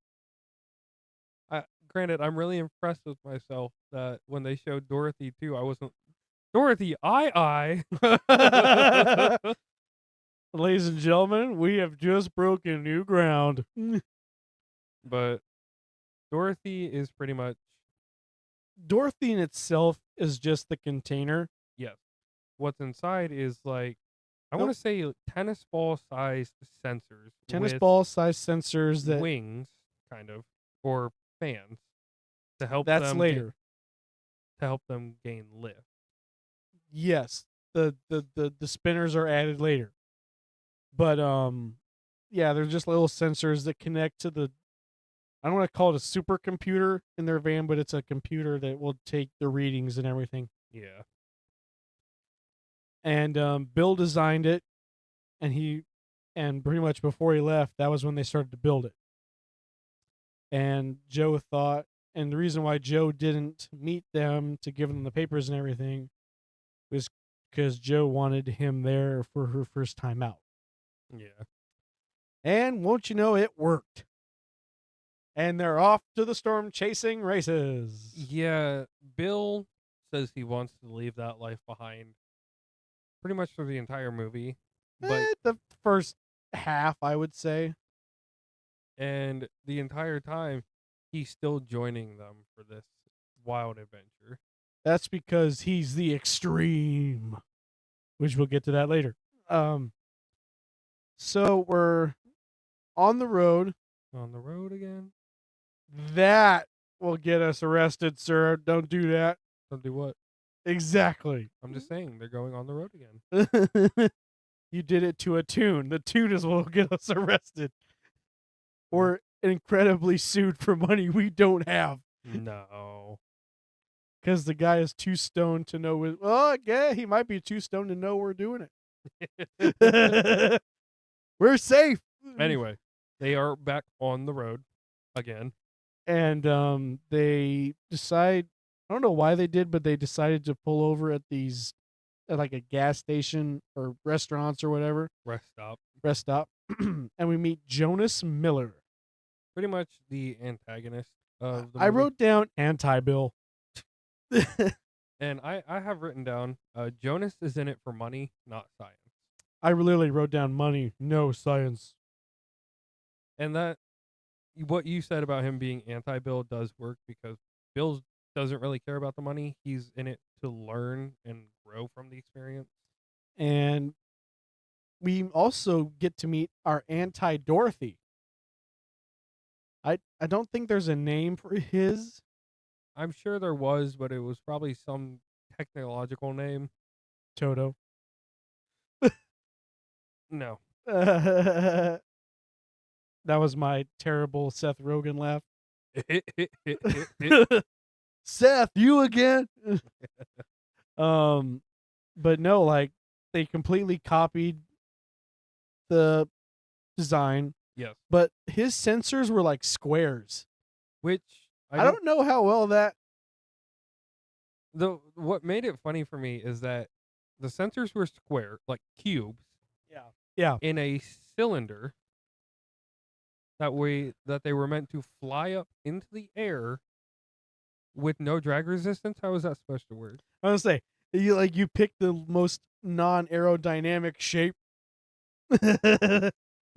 Granted, I'm really impressed with myself that when they showed Dorothy 2, I wasn't Dorothy I. Ladies and gentlemen, we have just broken new ground. But Dorothy is pretty much, Dorothy in itself is just the container. yes. What's inside is like, I want Nope. to say tennis ball sized sensors Tennis with ball size sensors that wings, kind of, or fans to help that's them later. gain lift. Yes. The spinners are added later. But yeah, they're just little sensors that connect to the I don't want to call it a supercomputer in their van, but it's a computer that will take the readings and everything. Yeah. And Bill designed it, and pretty much before he left, that was when they started to build it. And Joe thought, and the reason why Joe didn't meet them to give them the papers and everything was because Joe wanted him there for her first time out. Yeah. And won't you know, it worked. And they're off to the storm chasing races. Yeah. Bill says he wants to leave that life behind pretty much for the entire movie. But The first half, I would say. and the entire time he's still joining them for this wild adventure. That's because he's the extreme, which we'll get to that later. So we're on the road. On the road again? That will get us arrested, sir. Don't do that. Don't do what? Exactly. I'm just saying they're going on the road again. You did it to a tune. The tune is what will get us arrested. Or incredibly sued for money we don't have. No. Because the guy is too stoned to know. Well, yeah, he might be too stoned to know we're doing it. We're safe. Anyway, they are back on the road again. And they decide, I don't know why they did, but they decided to pull over at like a gas station or restaurants or whatever. Rest stop. Rest stop. And we meet Jonas Miller. Pretty much the antagonist of the movie. I wrote down anti-Bill. And I have written down Jonas is in it for money, not science. I literally wrote down money, no science. And that what you said about him being anti-Bill does work because Bill doesn't really care about the money. He's in it to learn and grow from the experience. And we also get to meet our anti-Dorothy. I don't think there's a name for his. I'm sure there was, but it was probably some technological name. Toto. No. That was my terrible Seth Rogen laugh. Seth, you again? But no, like they completely copied the design, Yes. but his sensors were like squares. Which I don't know how well that. What made it funny for me is that the sensors were square, like cubes, Yeah. in a cylinder that they were meant to fly up into the air with no drag resistance. How is that supposed to work? I was gonna say you picked the most non-aerodynamic shape.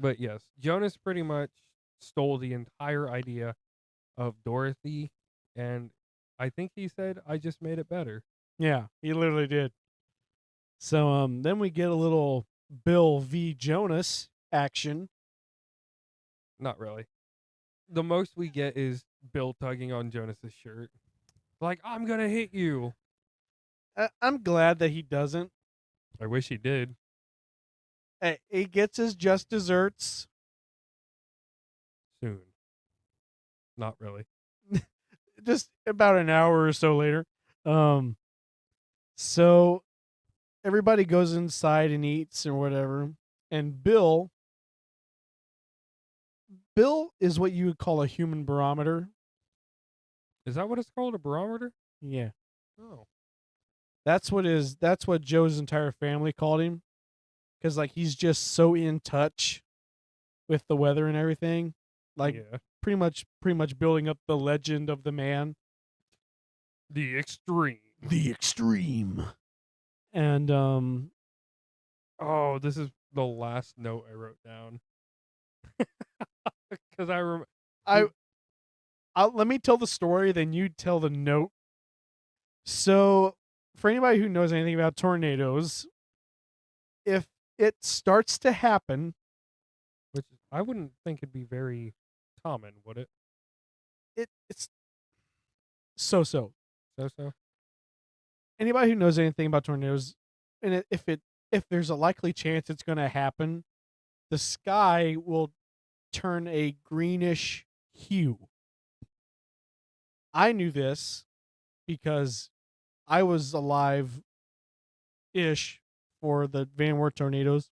But yes, Jonas pretty much stole the entire idea of Dorothy, and I think he said, "I just made it better." Yeah, he literally did. So then we get a little Bill v. Jonas action. Not really. The most we get is Bill tugging on Jonas's shirt. Like, I'm gonna hit you. I'm glad that he doesn't. I wish he did. He gets his just desserts. Soon. Not really. Just about an hour or so later. Um, so everybody goes inside and eats or whatever, and Bill is what you would call a human barometer. Is that what it's called? A barometer? Yeah, Oh. that's what Joe's entire family called him, because like he's just so in touch with the weather and everything. Like Yeah. pretty much building up the legend of the man. The extreme. The extreme. And Oh, this is the last note I wrote down. Because I remember. I let me tell the story, then you tell the note. So, for anybody who knows anything about tornadoes, if it starts to happen, Which I wouldn't think it'd be very common, would it? it's so. So. Anybody who knows anything about tornadoes, and if there's a likely chance it's going to happen, the sky will turn a greenish hue. I knew this because I was alive ish for the Van Wert tornadoes.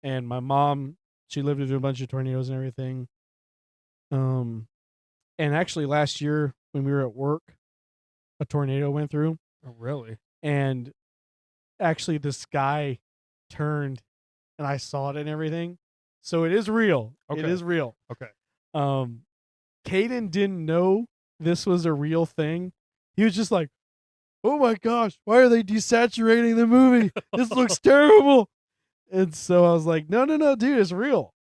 And my mom, she lived through a bunch of tornadoes and everything. And actually last year when we were at work, a tornado went through, Oh, really? and actually the sky turned, and I saw it and everything. So it is real. It Okay. is real. Okay. Caden didn't know this was a real thing. He was just like, "Oh my gosh, why are they desaturating the movie? This looks terrible." And so I was like, "No, dude, it's real."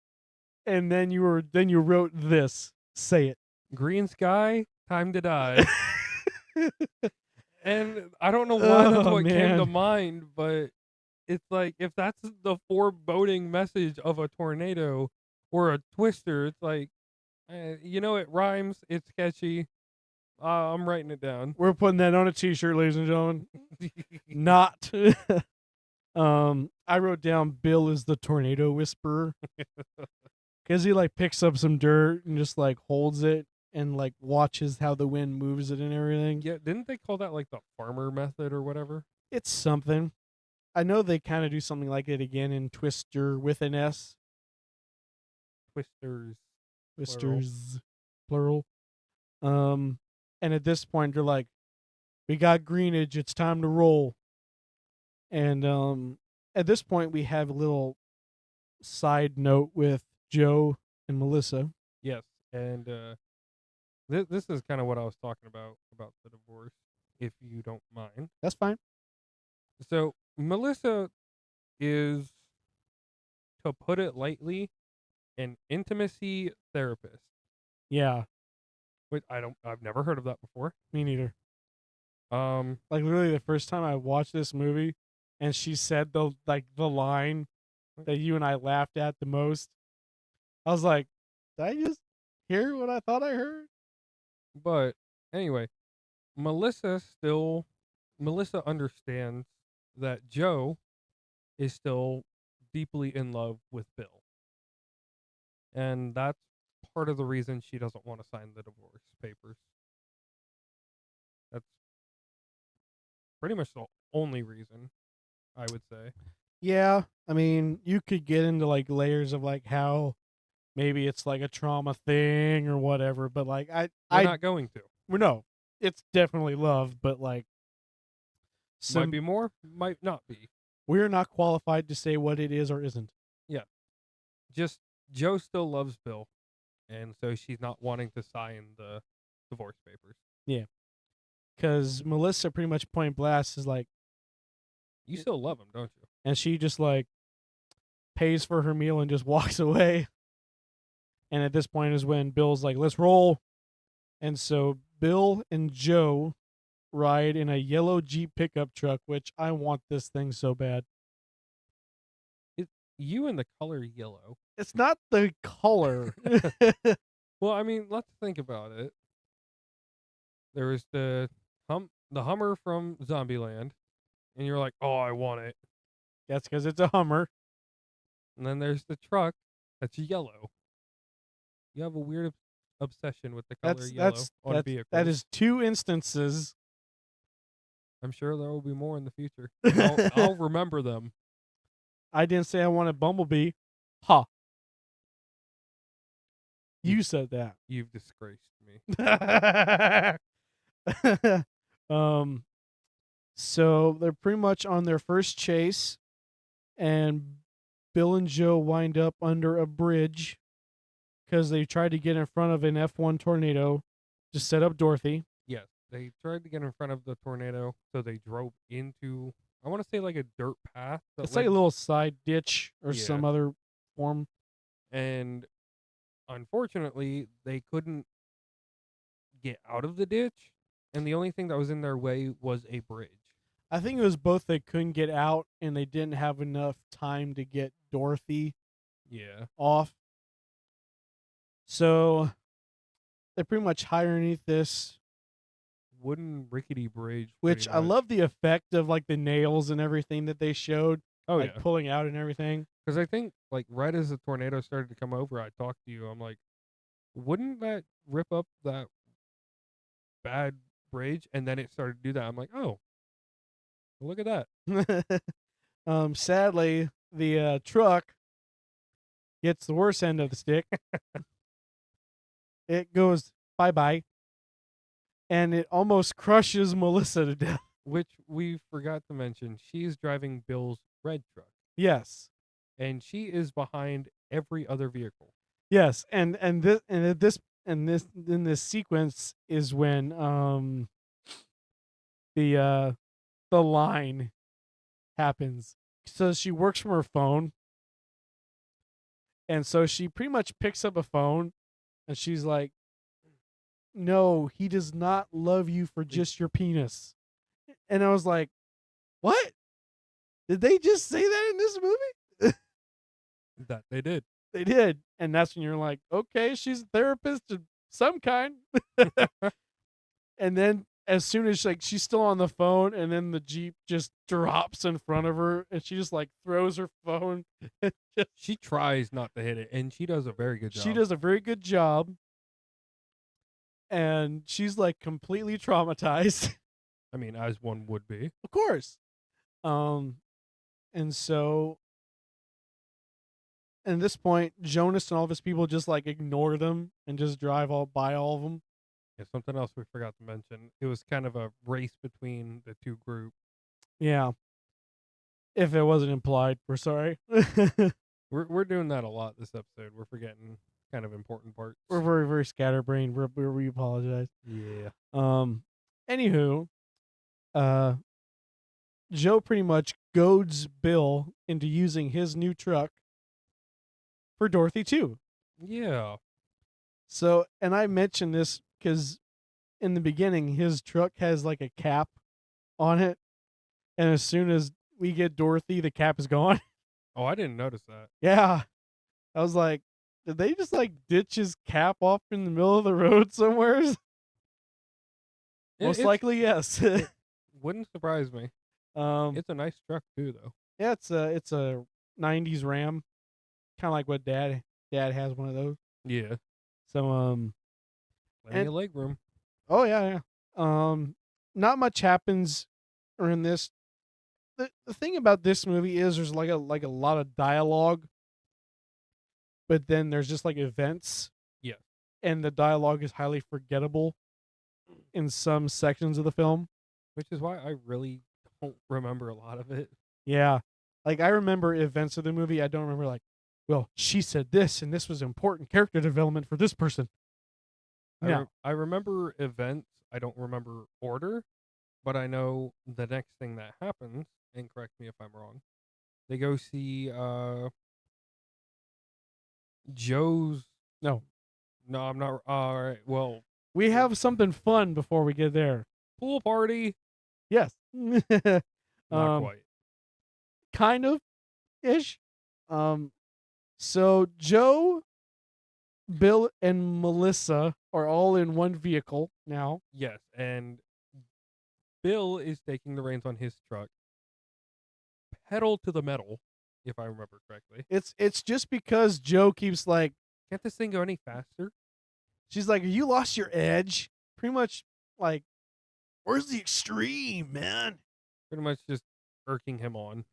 And then you wrote this. Say it. Green sky, time to die. And I don't know why that's what came to mind, but it's like if that's the foreboding message of a tornado or a twister, it's like, it rhymes, it's catchy. I'm writing it down. We're putting that on a t-shirt, ladies and gentlemen. Not. I wrote down Bill is the tornado whisperer. Because he like picks up some dirt and just like holds it and like watches how the wind moves it and everything. Yeah, didn't they call that like the farmer method or whatever? It's something. I know they kind of do something like it again in Twister with an S. Twisters. Twisters, plural. And at this point, they're like, "We got greenage. It's time to roll." And at this point, we have a little side note with Joe and Melissa. Yes, and this is kind of what I was talking about the divorce, if you don't mind. That's fine. So Melissa is, to put it lightly, an intimacy therapist. Yeah, Which I've never heard of that before. me neither. Um, Like literally the first time I watched this movie, and she said the line that you and I laughed at the most. I was like, "Did I just hear what I thought I heard?" but anyway, Melissa understands that Joe is still deeply in love with Bill. And that's part of the reason she doesn't want to sign the divorce papers. That's pretty much the only reason, I would say. Yeah, I mean, you could get into like layers of like how maybe it's like a trauma thing or whatever, but like We're not going to. no, it's definitely love, but like Might be more, might not be. we're not qualified to say what it is or isn't. Yeah. Just Joe still loves Bill, and so she's not wanting to sign the divorce papers. Yeah, because Melissa pretty much point blast is like, You still love him, don't you? and she just like pays for her meal and just walks away. And at this point is when Bill's like, "Let's roll." And so Bill and Joe ride in a yellow Jeep pickup truck, which I want this thing so bad. You and the color yellow. It's not the color. Well, I mean, let's think about it. There was the Hummer from Zombieland, and you're like, "Oh, I want it." That's because it's a Hummer. And then there's the truck that's yellow. You have a weird obsession with the color yellow on vehicles. That is 2 instances. I'm sure there will be more in the future. I'll remember them. I didn't say I wanted Bumblebee. Ha. You said that. You've disgraced me. So they're pretty much on their first chase, and Bill and Joe wind up under a bridge because they tried to get in front of an F1 tornado to set up Dorothy. Yes, they tried to get in front of the tornado, so they drove into, I want to say, like a dirt path. It's like a little side ditch or some Yeah. other form. And unfortunately, they couldn't get out of the ditch, and the only thing that was in their way was a bridge. I think it was both they couldn't get out and they didn't have enough time to get Dorothy Yeah. off. So they're pretty much high underneath this, Wooden rickety bridge. which I love the effect of like the nails and everything that they showed, Oh, like yeah. pulling out and everything. Because I think, like, right as the tornado started to come over, I talked to you. I'm like, wouldn't that rip up that bad bridge? And then it started to do that. I'm like, oh, look at that. Sadly, the truck gets the worst end of the stick. It goes bye bye, and it almost crushes Melissa to death. Which we forgot to mention. She's driving Bill's red truck, Yes, and she is behind every other vehicle. yes, and this sequence is when the line happens. So she works from her phone, and so she pretty much picks up a phone, and she's like, "No, he does not love you for just your penis." And I was like, "What? Did they just say that in this movie?" That they did. They did, and that's when you're like, "Okay, she's a therapist of some kind." And then as soon as like she's still on the phone, and then the Jeep just drops in front of her, and she just like throws her phone. She tries not to hit it, and she does a very good job. She does a very good job, and she's like completely traumatized. I mean, as one would be. Of course. And so at this point, Jonas and all of his people just like ignore them and just drive all by all of them. Yeah, something else we forgot to mention. It was kind of a race between the two groups. Yeah. If it wasn't implied, we're sorry. We're doing that a lot this episode. We're forgetting kind of important parts. We're very, very scatterbrained. We apologize. Yeah. Anywho, Joe pretty much goads Bill into using his new truck for Dorothy too. Yeah. So, and I mentioned this because in the beginning, his truck has like a cap on it, and as soon as we get Dorothy, the cap is gone. Oh, I didn't notice that. Yeah, I was like, did they just like ditch his cap off in the middle of the road somewhere? Most likely, yes. Wouldn't surprise me. It's a nice truck too, though. Yeah, it's a '90s Ram, kind of like what Dad has one of those. Yeah. So Plenty of leg room. oh yeah. Not much happens in this. The thing about this movie is there's like a lot of dialogue, but then there's just like events. Yeah. And the dialogue is highly forgettable in some sections of the film. Which is why I really don't remember a lot of it. Yeah. Like I remember events of the movie. I don't remember like, well, she said this and this was important character development for this person. No. I remember events. I don't remember order, but I know the next thing that happens, and correct me if I'm wrong. They go see Joe's. No. No, I'm not. All right. Well, We have something fun before we get there. Pool party. Yes. Not um, quite. kind of ish. So Joe, Bill, and Melissa are all in one vehicle now. Yes, and Bill is taking the reins on his truck, pedal to the metal, if I remember correctly. It's just because Joe keeps like, Can't this thing go any faster? she's like, you lost your edge. Pretty much like, where's the extreme, man? Pretty much just irking him on.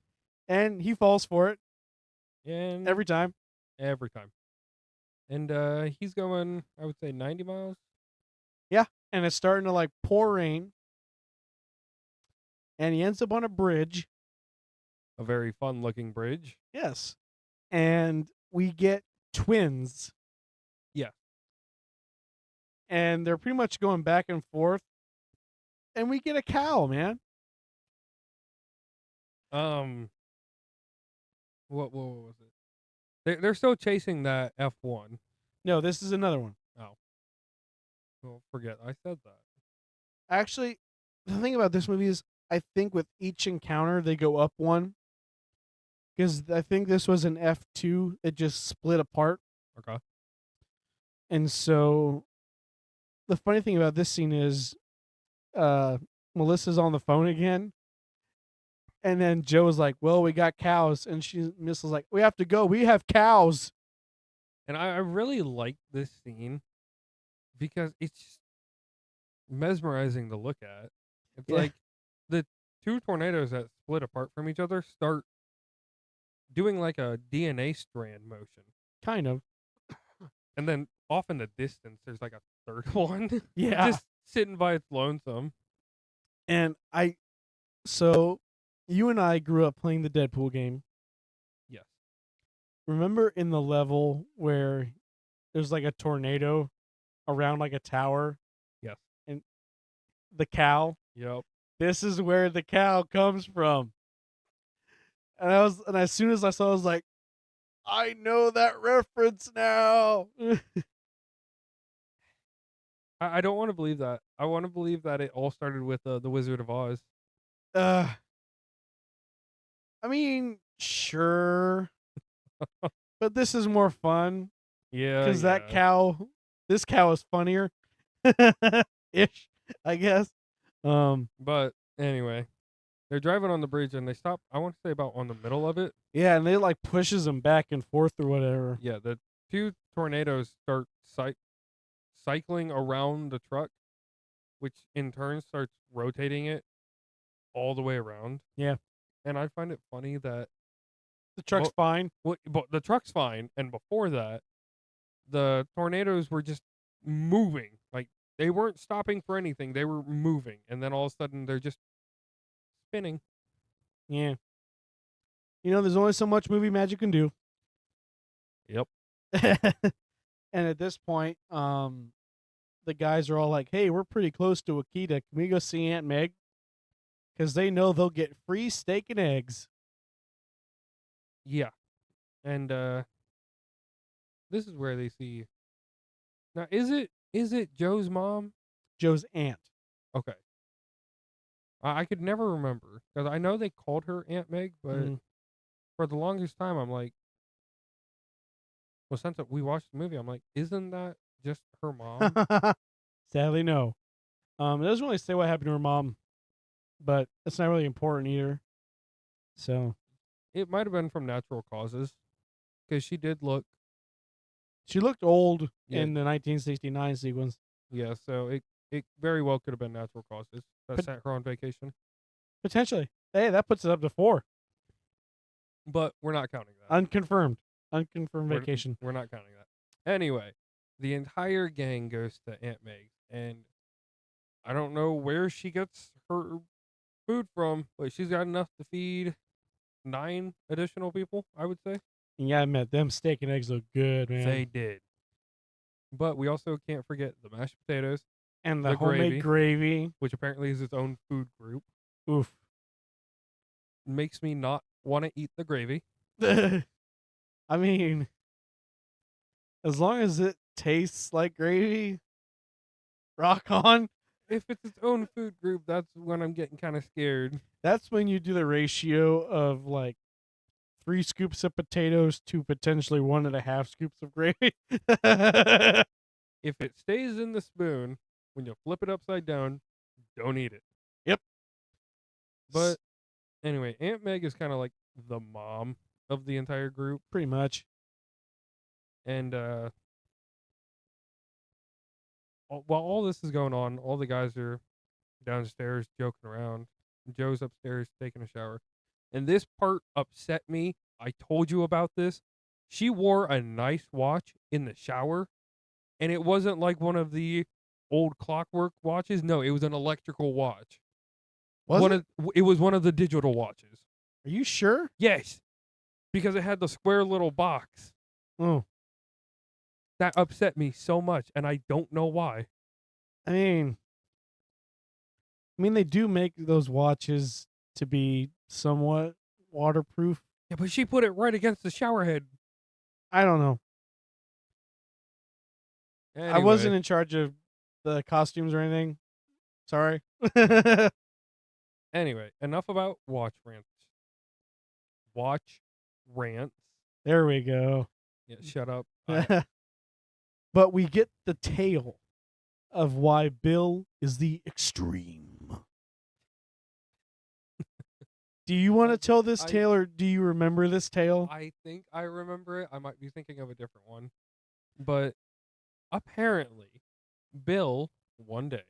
And he falls for it And every time. every time. And he's going, I would say 90 miles. Yeah. And it's starting to like pour rain. And he ends up on a bridge. A very fun looking bridge. Yes. And we get twins. Yeah. And they're pretty much going back and forth. And we get a cow, man. What was it? They're still chasing that F1. No, this is another one. Oh. Well, forget I said that. Actually, the thing about this movie is I think with each encounter they go up one. Because I think this was an F2 that just split apart. Okay. And so the funny thing about this scene is Melissa's on the phone again. And then Joe is like, well, we got cows. And Melissa's like, we have to go. We have cows. And I really like this scene because it's just mesmerizing to look at. It's Yeah. like the two tornadoes that split apart from each other start doing like a DNA strand motion. Kind of. And then off in the distance, there's like a third one. Yeah. Just sitting by its lonesome. And so you and I grew up playing the Deadpool game. Yes. Remember in the level where there's like a tornado around like a tower? Yes. And the cow? Yep. This is where the cow comes from. And as soon as I saw it, I was like, I know that reference now. I don't want to believe that. I want to believe that it all started with the Wizard of Oz. I mean, sure. But this is more fun. Yeah. Because this cow is funnier. Ish, I guess. But anyway, they're driving on the bridge and they stop. I want to say about on the middle of it. Yeah, and they like pushes them back and forth or whatever. Yeah, the two tornadoes start cycling around the truck, which in turn starts rotating it all the way around. Yeah. And I find it funny that the truck's fine. But the truck's fine, and before that, the tornadoes were just moving. Like they weren't stopping for anything; they were moving, and then all of a sudden they're just spinning. Yeah. There's only so much movie magic can do. Yep. And at this point, the guys are all like, "Hey, we're pretty close to Akita. Can we go see Aunt Meg? Because they know they'll get free steak and eggs." Yeah. And this is where they see. Now, is it Joe's mom? Joe's aunt. Okay. I could never remember because I know they called her Aunt Meg, but for the longest time, I'm like, well, since we watched the movie, I'm like, isn't that just her mom? Sadly, no. It doesn't really say what happened to her mom, but it's not really important either. So it might have been from natural causes because she did look. She looked old in the 1969 sequence. Yeah, so it very well could have been natural causes that sent her on vacation. Potentially. Hey, that puts it up to 4. But we're not counting that. Unconfirmed vacation. We're not counting that. Anyway, the entire gang goes to Aunt Meg, and I don't know where she gets her food from, but she's got enough to feed 9 additional people, I would say. Yeah, I admit them steak and eggs look good, man. They did. But we also can't forget the mashed potatoes and the homemade gravy, which apparently is its own food group. Oof. Makes me not want to eat the gravy. I mean, as long as it tastes like gravy, rock on. if it's its own food group, that's when I'm getting kind of scared. That's when you do the ratio of like 3 scoops of potatoes to potentially 1.5 scoops of gravy. If it stays in the spoon, when you flip it upside down, don't eat it. Yep. But anyway, Aunt Meg is kind of like the mom of the entire group, Pretty much. and while all this is going on, all the guys are downstairs joking around. Joe's upstairs taking a shower. And this part upset me. I told you about this. She wore a nice watch in the shower, and it wasn't like one of the old clockwork watches. No, it was an electrical watch. It was one of the digital watches. Are you sure? Yes, because it had the square little box. Oh. That upset me so much, and I don't know why. I mean, they do make those watches to be somewhat waterproof. Yeah, but she put it right against the shower head. I don't know. Anyway, I wasn't in charge of the costumes or anything. Sorry. Anyway, enough about watch rants. Watch rants. There we go. Yeah, shut up. But we get the tale of why Bill is the extreme. Do you want to tell this tale, or do you remember this tale? I think I remember it. I might be thinking of a different one. But apparently, Bill, one day,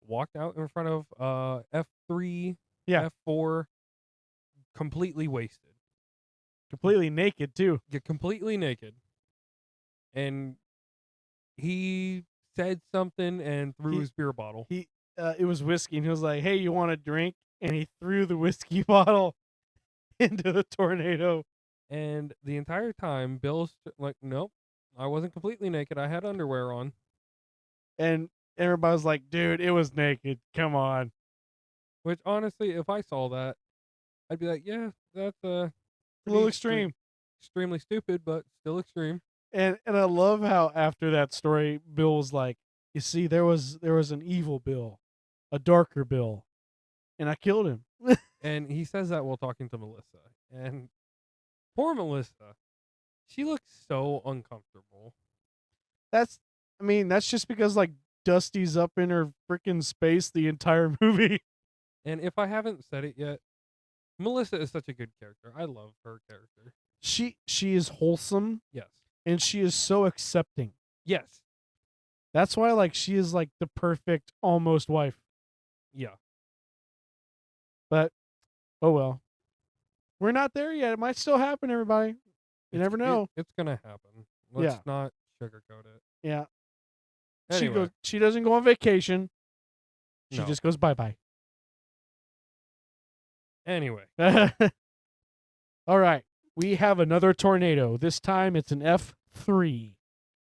walked out in front of F3, Yeah. F4, completely wasted. Completely naked, too. Get completely naked. And he said something and threw his beer bottle. It was whiskey, and he was like, "Hey, you want a drink?" And he threw the whiskey bottle into the tornado. And the entire time, Bill's like, nope, I wasn't completely naked. I had underwear on. And everybody was like, "Dude, it was naked. Come on." Which, honestly, if I saw that, I'd be like, yeah, that's a little extreme. Extremely stupid, but still extreme. And I love how after that story, Bill was like, "You see, there was an evil Bill, a darker Bill, and I killed him." And he says that while talking to Melissa. And poor Melissa, she looks so uncomfortable. That's just because like Dusty's up in her freaking space the entire movie. And if I haven't said it yet, Melissa is such a good character. I love her character. She is wholesome. Yes. And she is so accepting. Yes. That's why like she is like the perfect almost wife. Yeah. But oh well. We're not there yet. It might still happen, everybody. You never know. It's gonna happen. Let's not sugarcoat it. Yeah. Anyway. She doesn't go on vacation. She No. just goes bye-bye. Anyway. All right. We have another tornado. This time it's an F3.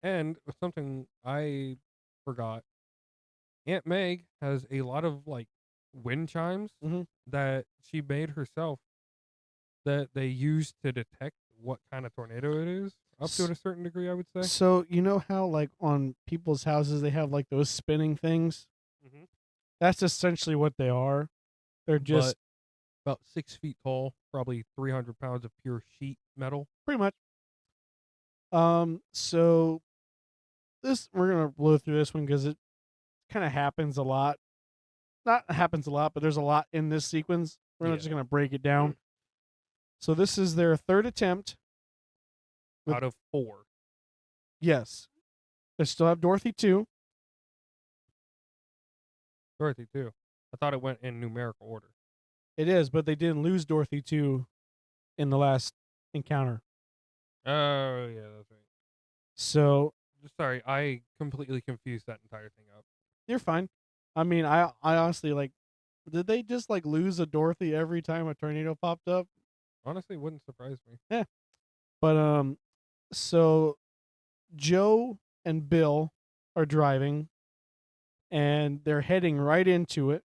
And something I forgot. Aunt Meg has a lot of like wind chimes that she made herself that they use to detect what kind of tornado it is, up to a certain degree, I would say. So you know how like on people's houses they have like those spinning things? Mm-hmm. That's essentially what they are. They're just about 6 feet tall, probably 300 pounds of pure sheet metal. Pretty much. So this we're gonna blow through this one because it kind of happens a lot. Not happens a lot, but there's a lot in this sequence. We're just gonna break it down. So this is their third attempt. Out of 4. Yes. They still have Dorothy too. Dorothy too. I thought it went in numerical order. It is, but they didn't lose Dorothy too in the last encounter. Oh, yeah, that's right. So sorry, I completely confused that entire thing up. You're fine. I mean, I honestly like. Did they just like lose a Dorothy every time a tornado popped up? Honestly, wouldn't surprise me. Yeah. But so Joe and Bill are driving, and they're heading right into it.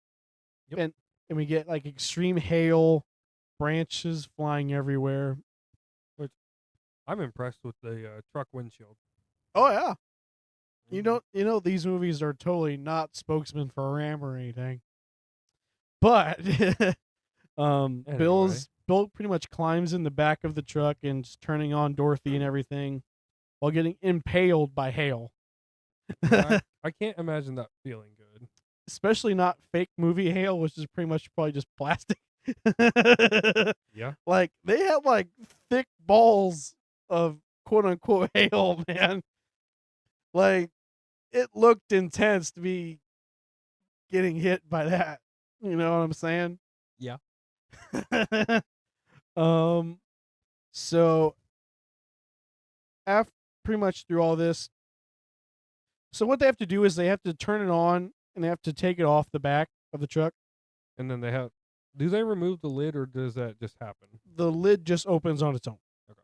Yep. And we get like extreme hail, branches flying everywhere. Which I'm impressed with the truck windshield. Oh yeah. these movies are totally not spokesmen for Ram or anything. But Anyway, Bill pretty much climbs in the back of the truck and is turning on Dorothy and everything while getting impaled by hail. yeah, I can't imagine that feeling good. Especially not fake movie hail, which is pretty much probably just plastic. Yeah. Like they had like thick balls of quote unquote hail, man. Like it looked intense to be getting hit by that. You know what I'm saying? Yeah. um so after pretty much through all this, so what they have to do is they have to turn it on and they have to take it off the back of the truck. And then do they remove the lid or does that just happen? The lid just opens on its own. Okay.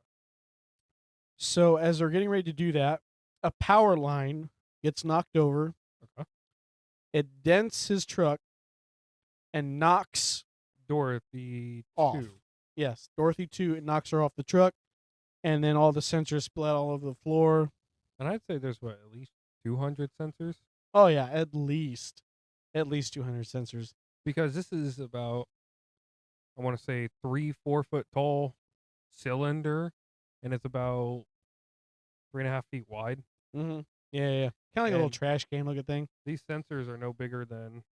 So as they're getting ready to do that, a power line gets knocked over. Okay. It dents his truck and knocks Dorothy off. 2. Yes, Dorothy too. It knocks her off the truck, and then all the sensors split all over the floor. And I'd say there's at least 200 sensors Oh yeah, at least 200 sensors. because this is about, I want to say, 3-4 foot tall cylinder, and it's about 3.5 feet wide. Mm-hmm. Yeah. Kind of like a little And trash can looking thing. these sensors are no bigger than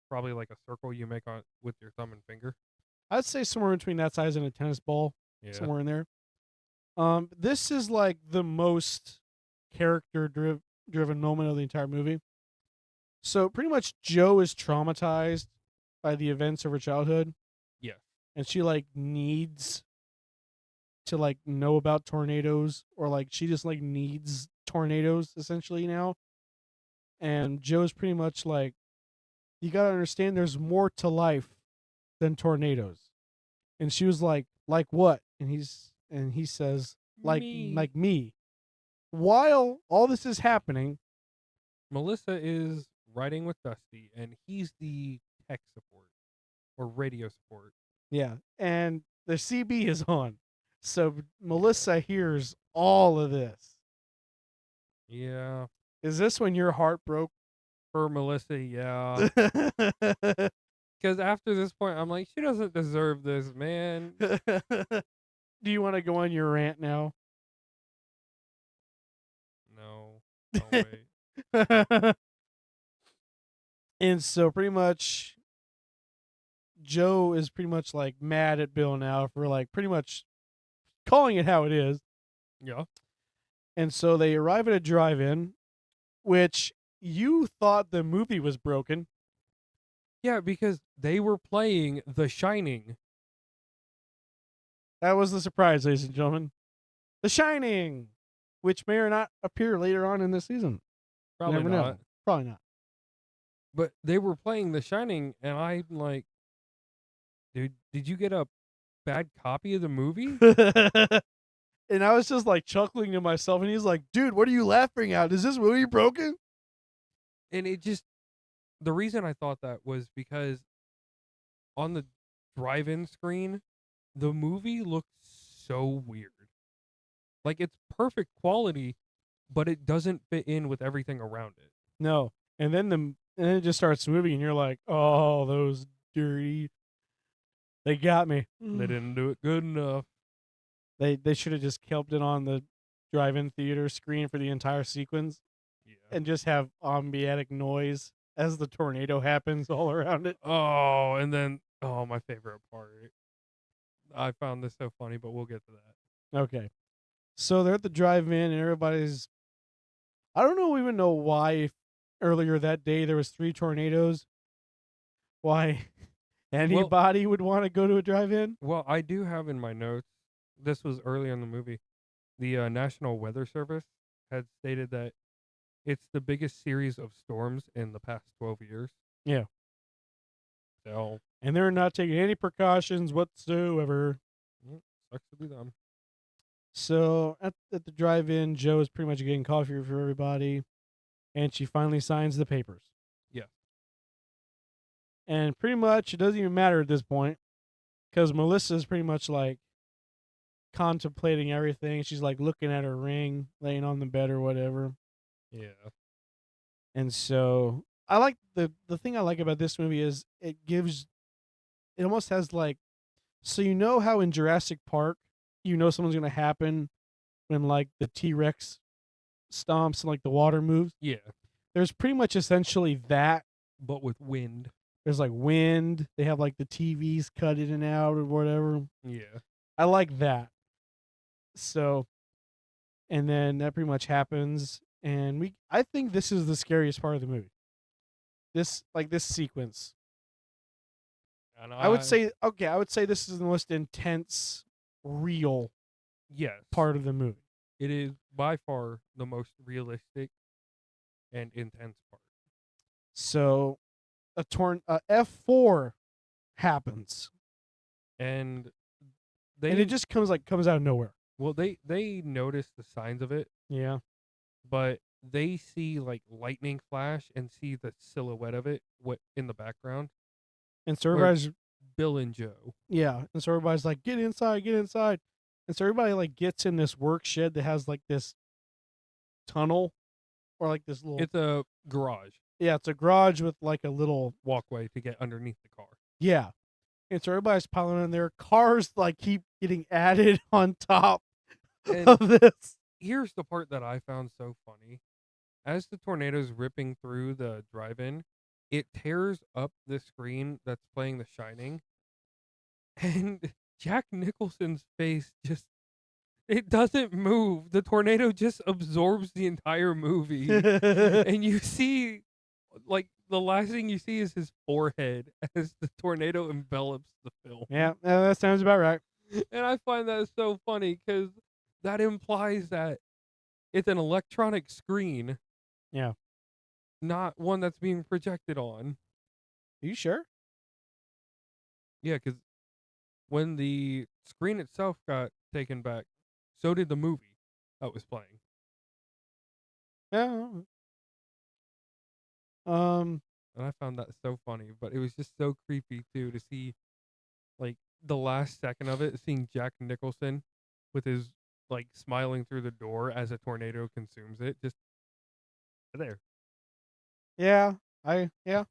probably like a circle you make on with your thumb and finger. I'd say somewhere between that size and a tennis ball, Yeah. somewhere in there. This is like the most driven moment of the entire movie. So pretty much Joe is traumatized by the events of her childhood, Yeah. and she like needs to like know about tornadoes, or like she just like needs tornadoes essentially now. And Joe's pretty much like, you got to understand there's more to life than tornadoes. And she was like what? And he says like Me. me. While all this is happening, Melissa is riding with Dusty, and he's the tech support or radio support. yeah, and the CB is on. So Melissa hears all of this. Yeah. Is this when your heart broke? For Melissa, yeah. Because after this point, I'm like, she doesn't deserve this, man. Do you want to go on your rant now? No. I'll wait. And so pretty much Joe is pretty much like mad at Bill now for like pretty much calling it how it is. Yeah. And so they arrive at a drive-in, which you thought the movie was broken. Yeah, because they were playing The Shining. That was the surprise, ladies and gentlemen. The Shining, which may or not appear later on in this season. Probably Never not. know. Probably not. But they were playing The Shining, and I'm like, dude, did you get a bad copy of the movie? And I was just like chuckling to myself, and he's like, dude, what are you laughing at? Is this movie broken? And it just, the reason I thought that was because on the drive-in screen, the movie looked so weird. Like it's perfect quality, but it doesn't fit in with everything around it. No. And then it just starts moving, and you're like, oh, those dirty. They got me. They didn't do it good enough. They should have just kept it on the drive-in theater screen for the entire sequence, Yeah. and just have ambient noise as the tornado happens all around it. Oh, and then my favorite part. I found this so funny, but we'll get to that. Okay. So they're at the drive-in, and everybody's. I don't even know why earlier that day there was 3 tornadoes. Why anybody would want to go to a drive-in? Well, I do have in my notes. This was early in the movie. The National Weather Service had stated that it's the biggest series of storms in the past 12 years. Yeah. So, And they're not taking any precautions whatsoever. sucks to be them. So at the drive-in, Joe is pretty much getting coffee for everybody, and she finally signs the papers. Yeah. And pretty much it doesn't even matter at this point, because Melissa's pretty much like contemplating everything. She's like looking at her ring, laying on the bed or whatever. Yeah. And so I like the thing I like about this movie is it almost has like, so you know how in Jurassic Park something's gonna happen when like the T-Rex stomps and like the water moves. Yeah, There's pretty much essentially that. but with wind. There's like wind. They have like the TVs cut in and out or whatever. Yeah. I like that. So, and then that pretty much happens, and I think this is the scariest part of the movie. This sequence. And I would say okay, I would say this is the most intense, real yes, part of the movie. it is by far the most realistic and intense part. So, a F4 happens, And and they it just comes out of nowhere. well they notice the signs of it, Yeah, but they see like lightning flash and see the silhouette of it what in the background and so where everybody's Bill and Joe. like, get inside, get inside, and so everybody like gets in this work shed that has like this tunnel or like this little It's a garage yeah, it's a garage with like a little walkway to get underneath the car. yeah, and so everybody's piling in there. Cars like keep getting added on top And of this. here's the part that I found so funny. As the tornado's ripping through the drive-in, it tears up the screen that's playing The Shining, and Jack Nicholson's face just it doesn't move. The tornado just absorbs the entire movie. And you see like the last thing you see is his forehead as the tornado envelops the film. Yeah, that sounds about right. And I find that so funny cuz that implies that it's an electronic screen, Yeah. not one that's being projected on. Are you sure? Yeah, cuz when the screen itself got taken back, so did the movie that was playing. Yeah. Um. And I found that so funny, but it was just so creepy too to see like the last second of it, seeing Jack Nicholson with his like smiling through the door as a tornado consumes it, just there. Yeah. Yeah.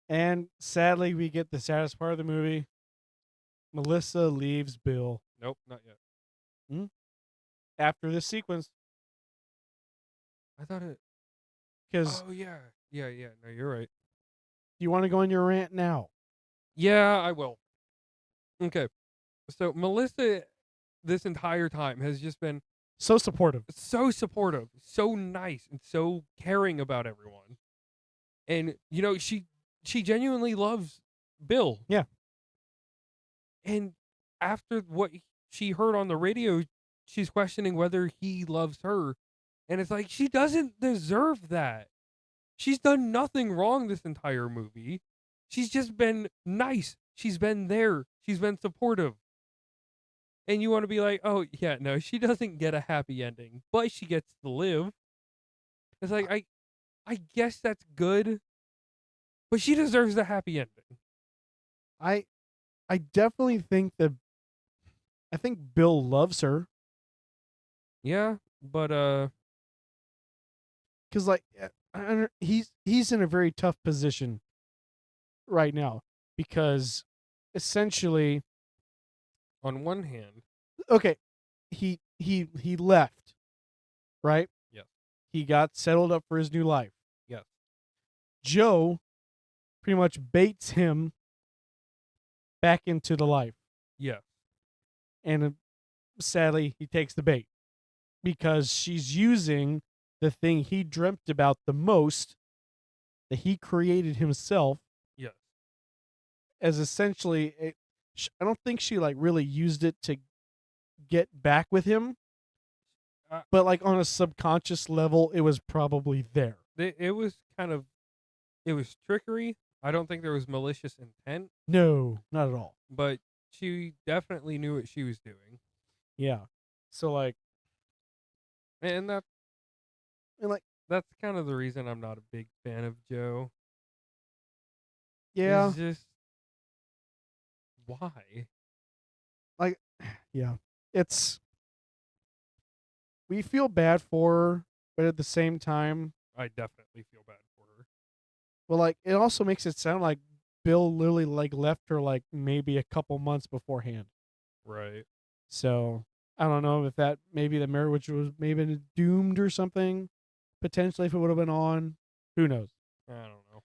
And sadly, we get the saddest part of the movie. Melissa leaves Bill Nope, not yet. after this sequence I thought it. because Oh yeah, yeah, yeah. No, you're right. you want to go on your rant now. Yeah, I will. Okay, so Melissa, this entire time has just been So supportive. so supportive, so nice, and so caring about everyone. And she genuinely loves Bill. Yeah. And after what she heard on the radio, she's questioning whether he loves her. And it's like, she doesn't deserve that. She's done nothing wrong this entire movie. She's just been nice. She's been there. She's been supportive. And you want to be like, oh, yeah, no, she doesn't get a happy ending, but she gets to live. It's like, I guess that's good, but she deserves a happy ending. I I definitely think that I think Bill loves her Yeah, but because like he's in a very tough position right now because essentially on one hand, okay he left, right? yes, He got settled up for his new life. yes, Joe pretty much baits him back into the life, yes, and sadly he takes the bait because she's using the thing he dreamt about the most that he created himself yes. as essentially I don't think she like really used it to get back with him, Uh, but like on a subconscious level it was probably there. it was kind of it was trickery. I don't think there was malicious intent, No, not at all. but she definitely knew what she was doing. Yeah. So like And and like that's kind of the reason I'm not a big fan of Joe. yeah, Is just why? like yeah. It's we feel bad for her, but at the same time I definitely feel bad for her. Well, like it also makes it sound like Bill literally like left her like maybe a couple months beforehand. Right. So I don't know if that maybe the marriage was maybe doomed or something. Potentially, if it would have been on, who knows? I don't know.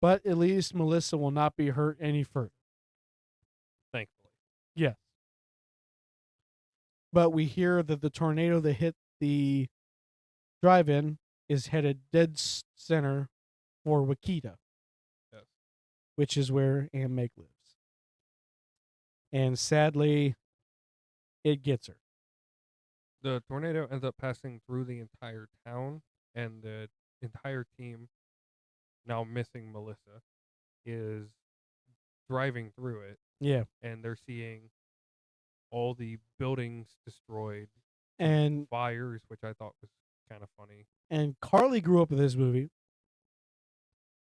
But at least Melissa will not be hurt any further. Thankfully. Yes. But we hear that the tornado that hit the drive-in is headed dead center for Wakita, Yes. which is where Aunt Meg lives. And sadly, it gets her. The tornado ends up passing through the entire town, and the entire team, now missing Melissa, is driving through it, Yeah. and they're seeing all the buildings destroyed, And fires, which I thought was kind of funny. Carly grew up with this movie.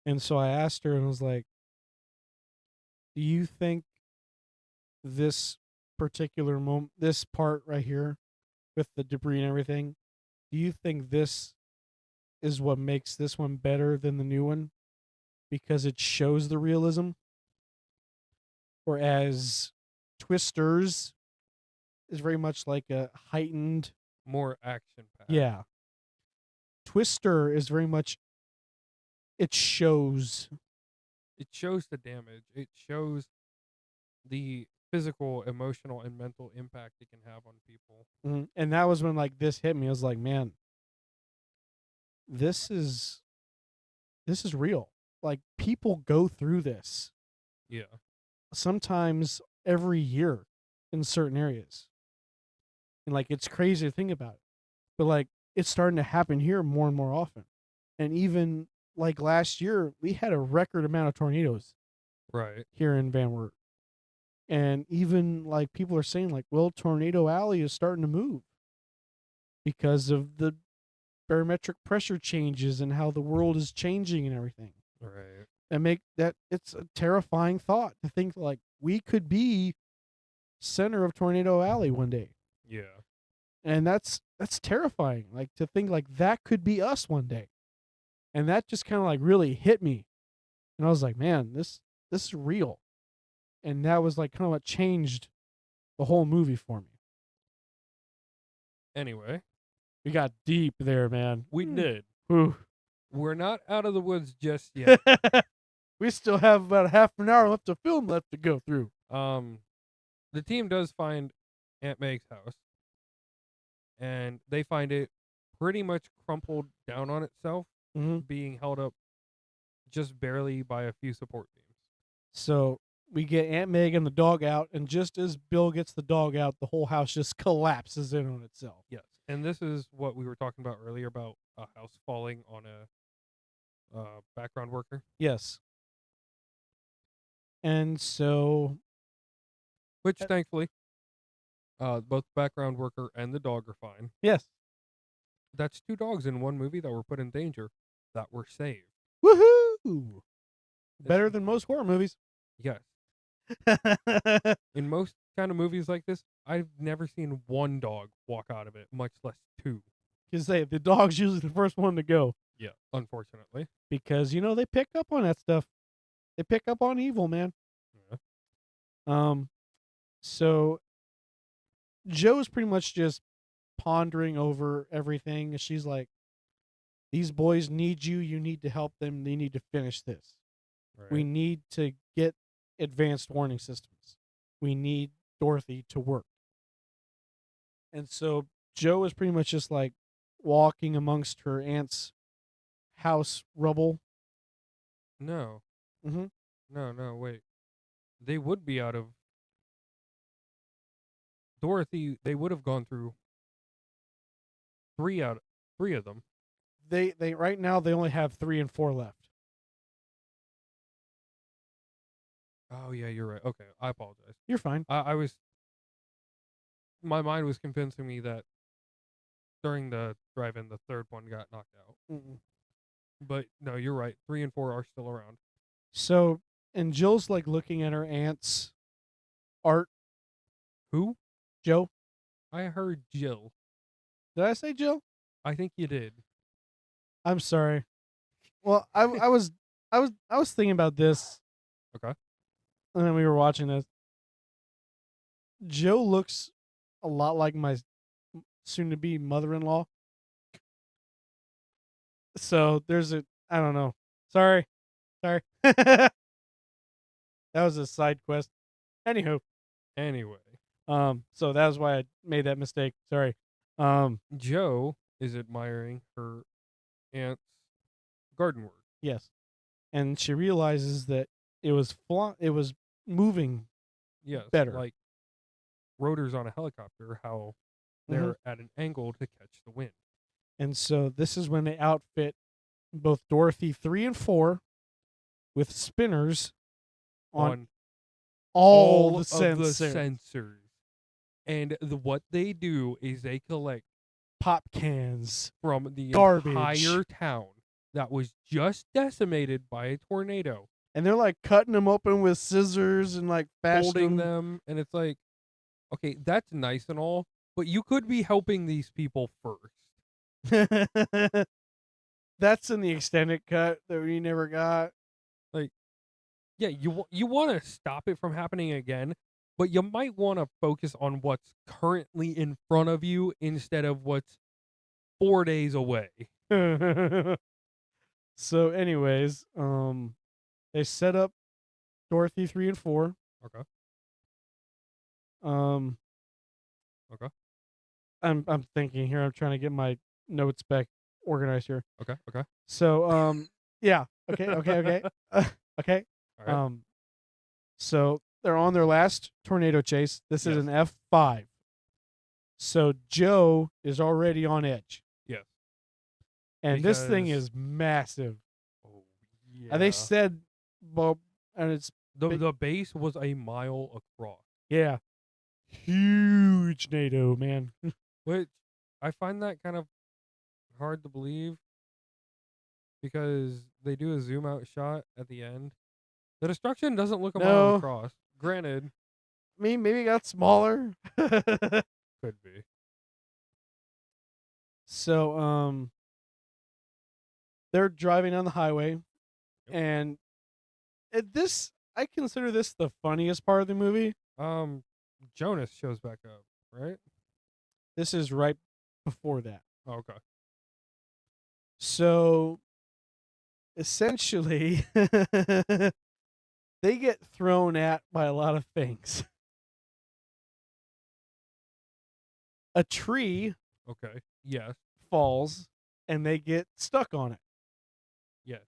And so I asked her and was like, do you think this particular moment, this part right here with the debris and everything, do you think this is what makes this one better than the new one? Because it shows the realism? Whereas Twisters is very much like a heightened. More action packed. Yeah. Twister is very much, it shows. It shows the damage. It shows the physical, emotional, and mental impact it can have on people. And that was when like this hit me. I was like, man, this is real. Like people go through this Yeah. sometimes every year in certain areas. And like it's crazy to think about it. But like it's starting to happen here more and more often. And even like last year, we had a record amount of tornadoes Right. here in Van Wert. And even like people are saying like, well, Tornado Alley is starting to move because of the barometric pressure changes and how the world is changing and everything. Right. And make that it's a terrifying thought to think like we could be center of Tornado Alley one day. Yeah. And that's terrifying. Like to think like that could be us one day. And that just kind of like really hit me. And I was like, man, this is real. And that was like kind of what changed the whole movie for me. Anyway, We got deep there, man. we did. Whew. We're not out of the woods just yet. We still have about half an hour left of film left to go through. The team does find Aunt Meg's house, and they find it pretty much crumpled down on itself, being held up just barely by a few support beams. So we get Aunt Meg and the dog out, and just as Bill gets the dog out, the whole house just collapses in on itself. Yes, and this is what we were talking about earlier about a house falling on a background worker. Yes. And so, which thankfully, both background worker and the dog are fine. Yes. That's 2 dogs in one movie that were put in danger that were saved. Woohoo! Better than most horror movies. Yes. In most kind of movies like this, I've never seen one dog walk out of it, much less 2. Because the dog's usually the first one to go. Yeah, unfortunately. Because, they pick up on that stuff. They pick up on evil, man. Yeah. So Joe's pretty much just pondering over everything. She's like, these boys need you. You need to help them. They need to finish this. Right. We need to get advanced warning systems. We need Dorothy to work. And so Joe is pretty much just like walking amongst her aunt's house rubble. No. Mm-hmm. No, wait. They would be out of Dorothy. They would have gone through 3 of them. They right now they only have 3 and 4 left. Oh yeah, you're right. Okay, I apologize. You're fine. I was. My mind was convincing me that during the drive-in, the 3rd one got knocked out. Mm-mm. But no, you're right. 3 and 4 are still around. So, and Jill's like looking at her aunt's art. Who? Joe? I heard Jill. Did I say Jill? I think you did. I'm sorry. Well, I was thinking about this, Okay. and then we were watching this. Joe looks a lot like my soon-to-be mother-in-law. So there's a I don't know. Sorry, sorry. That was a side quest. Anywho, Anyway, so that was why I made that mistake. Sorry. Joe is admiring her aunt's garden work. Yes, and she realizes that it was moving Yes, better. like rotors on a helicopter, how they're at an angle to catch the wind. And so this is when they outfit both Dorothy 3 and 4 with spinners on all the of the sensors. sensors. And what they do is they collect Pop cans from the Garbage. entire town that was just decimated by a tornado, and they're like cutting them open with scissors and like folding fashioning them, and it's like, okay, that's nice and all, but you could be helping these people first. That's in the extended cut that we never got. Like, yeah, you want to stop it from happening again, but you might want to focus on what's currently in front of you instead of what's 4 days away. So anyways, they set up Dorothy 3 and 4. Okay. Um Okay. I'm thinking here. I'm trying to get my notes back organized here. Okay. Okay. So yeah. Okay. Okay. All right. So they're on their last tornado chase. This is Yes. an F5. So Joe is already on edge. Yes. And this thing Because- is massive. Oh yeah. And they said, well, and it's the base was a mile across, yeah, huge NATO, man. which I find that kind of hard to believe because they do a zoom out shot at the end. The destruction doesn't look a mile No. across. Granted, I mean, maybe it got smaller. could be. So they're driving on the highway, Yep. and I consider this the funniest part of the movie. Jonas shows back up, right? This is right before that. Oh, okay. So essentially, they get thrown at by a lot of things. A tree Okay. Yes. falls and they get stuck on it. Yes.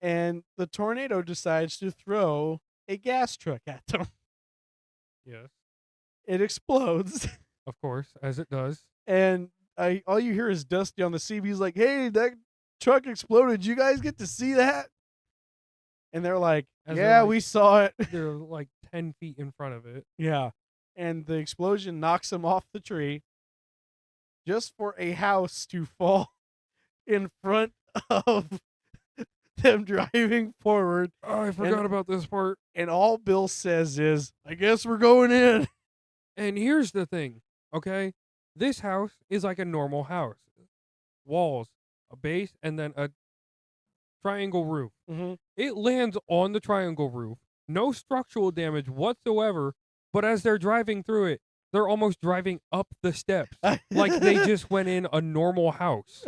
And the tornado decides to throw a gas truck at them. Yes. It explodes. Of course, as it does. And all you hear is Dusty on the CB's like, "Hey, that truck exploded. You guys get to see that?" And they're like, As they're "Yeah, like- we saw it." They're like 10 feet in front of it. Yeah. And the explosion knocks them off the tree just for a house to fall in front of them driving forward. Oh, I forgot about this part. And all Bill says is, "I guess we're going in." And here's the thing, okay? This house is like a normal house. Walls, a base, and then a triangle roof. Mm-hmm. It lands on the triangle roof. No structural damage whatsoever, but as they're driving through it, they're almost driving up the steps. Like they just went in a normal house.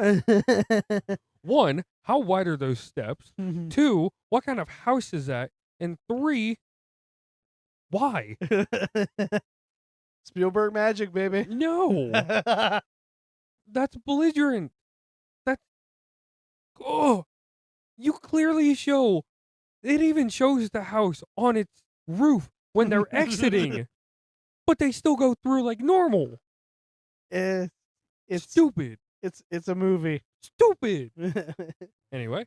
One, how wide are those steps? Two, what kind of house is that? And three, why? Spielberg magic, baby. No. That's belligerent. That's you clearly show it even shows the house on its roof when they're exiting. But they still go through like normal. It's Stupid. it's a movie. Stupid. Anyway,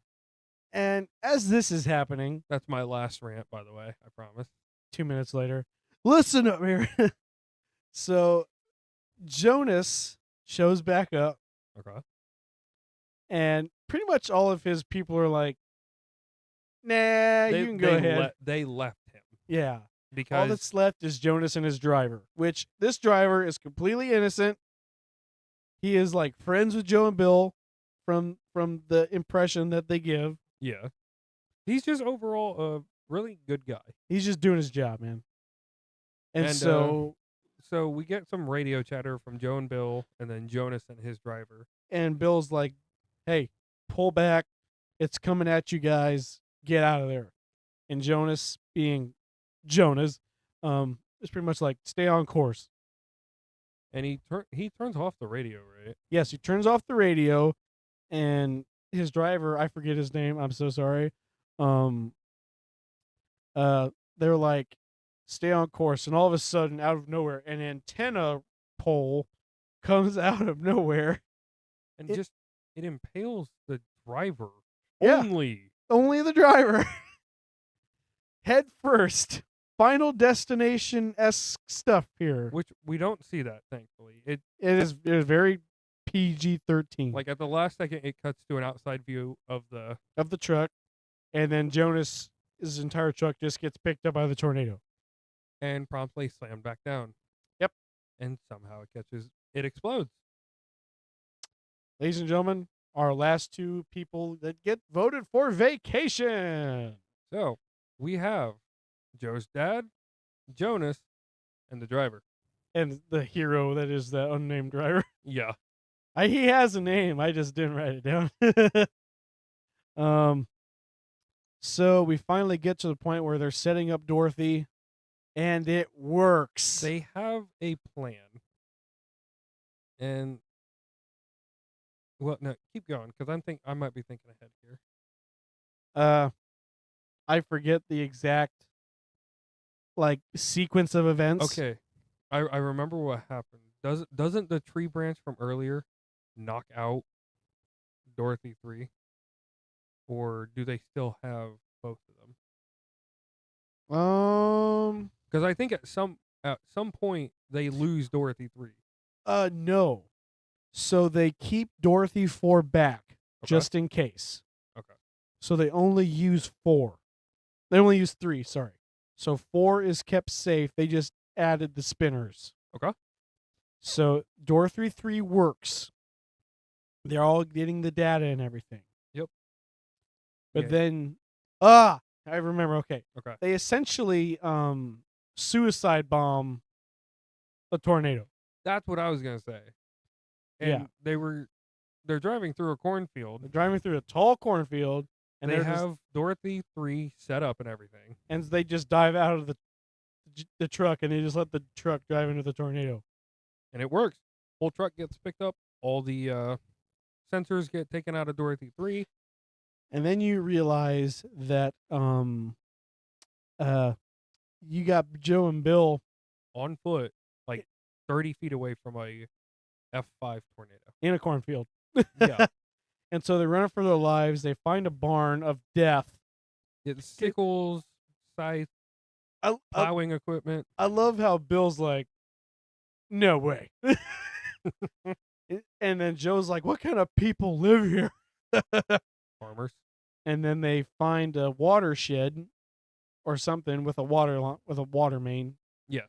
And as this is happening, that's my last rant, by the way. I promise. 2 minutes later, listen up here. So Jonas shows back up, Okay. and pretty much all of his people are like, "Nah, you can go ahead." They left him Yeah. All because that's left is Jonas and his driver, which this driver is completely innocent. He is like friends with Joe and Bill from the impression that they give. Yeah. He's just overall a really good guy. He's just doing his job, man. And And so so we get some radio chatter from Joe and Bill, and then Jonas and his driver. and Bill's like, "Hey, pull back. It's coming at you guys. Get out of there." And Jonas, being Jonas, is pretty much like, "Stay on course." And he turns off the radio, right? Yes, he turns off the radio, and his driver, I forget his name. I'm so sorry. Um, they're like, "Stay on course," and all of a sudden, out of nowhere, an antenna pole comes out of nowhere. And It- it impales the driver Yeah. only. Only the driver. Head first. Final destination esque stuff here. Which we don't see that, thankfully. It is very PG-13 Like at the last second, it cuts to an outside view of the. of the truck, and then Jonas' entire truck just gets picked up by the tornado. And promptly slammed back down. Yep. And somehow it explodes. Ladies and gentlemen, our last two people that get voted for vacation. So we have Joe's dad, Jonas, and the driver. And the hero that is the unnamed driver. Yeah. He has a name. I just didn't write it down. So we finally get to the point where they're setting up Dorothy, and it works. They have a plan. And well, no, keep going because I might be thinking ahead here. I forget the exact sequence of events. Okay, I remember what happened. Doesn't the tree branch from earlier knock out Dorothy 3, or do they still have both of them? Because I think at some point they lose Dorothy 3. No. So they keep Dorothy 4 back just in case. Okay. So they only use 4. They only use 3, sorry. So 4 is kept safe. They just added the spinners. Okay. So Dorothy 3 works. They're all getting the data and everything. Yep. But Yeah. then I remember, okay. Okay. They essentially suicide bomb a tornado. That's what I was gonna say. And Yeah. they're driving through a They're cornfield. driving through a tall cornfield, and They they have Dorothy 3 set up and everything. and they just dive out of the truck, and they just let the truck drive into the tornado. And it works. Whole truck gets picked up. All the sensors get taken out of Dorothy 3. And then you realize that you got Joe and Bill On foot, like 30 feet away from a F5 tornado. in a cornfield. Yeah. And so they're running for their lives. They find a barn of death. It's sickles, scythe, I plowing equipment. love how Bill's like, "No way." And then Joe's like, "What kind of people live here?" Farmers. And then they find a watershed or something with a water main, Yes.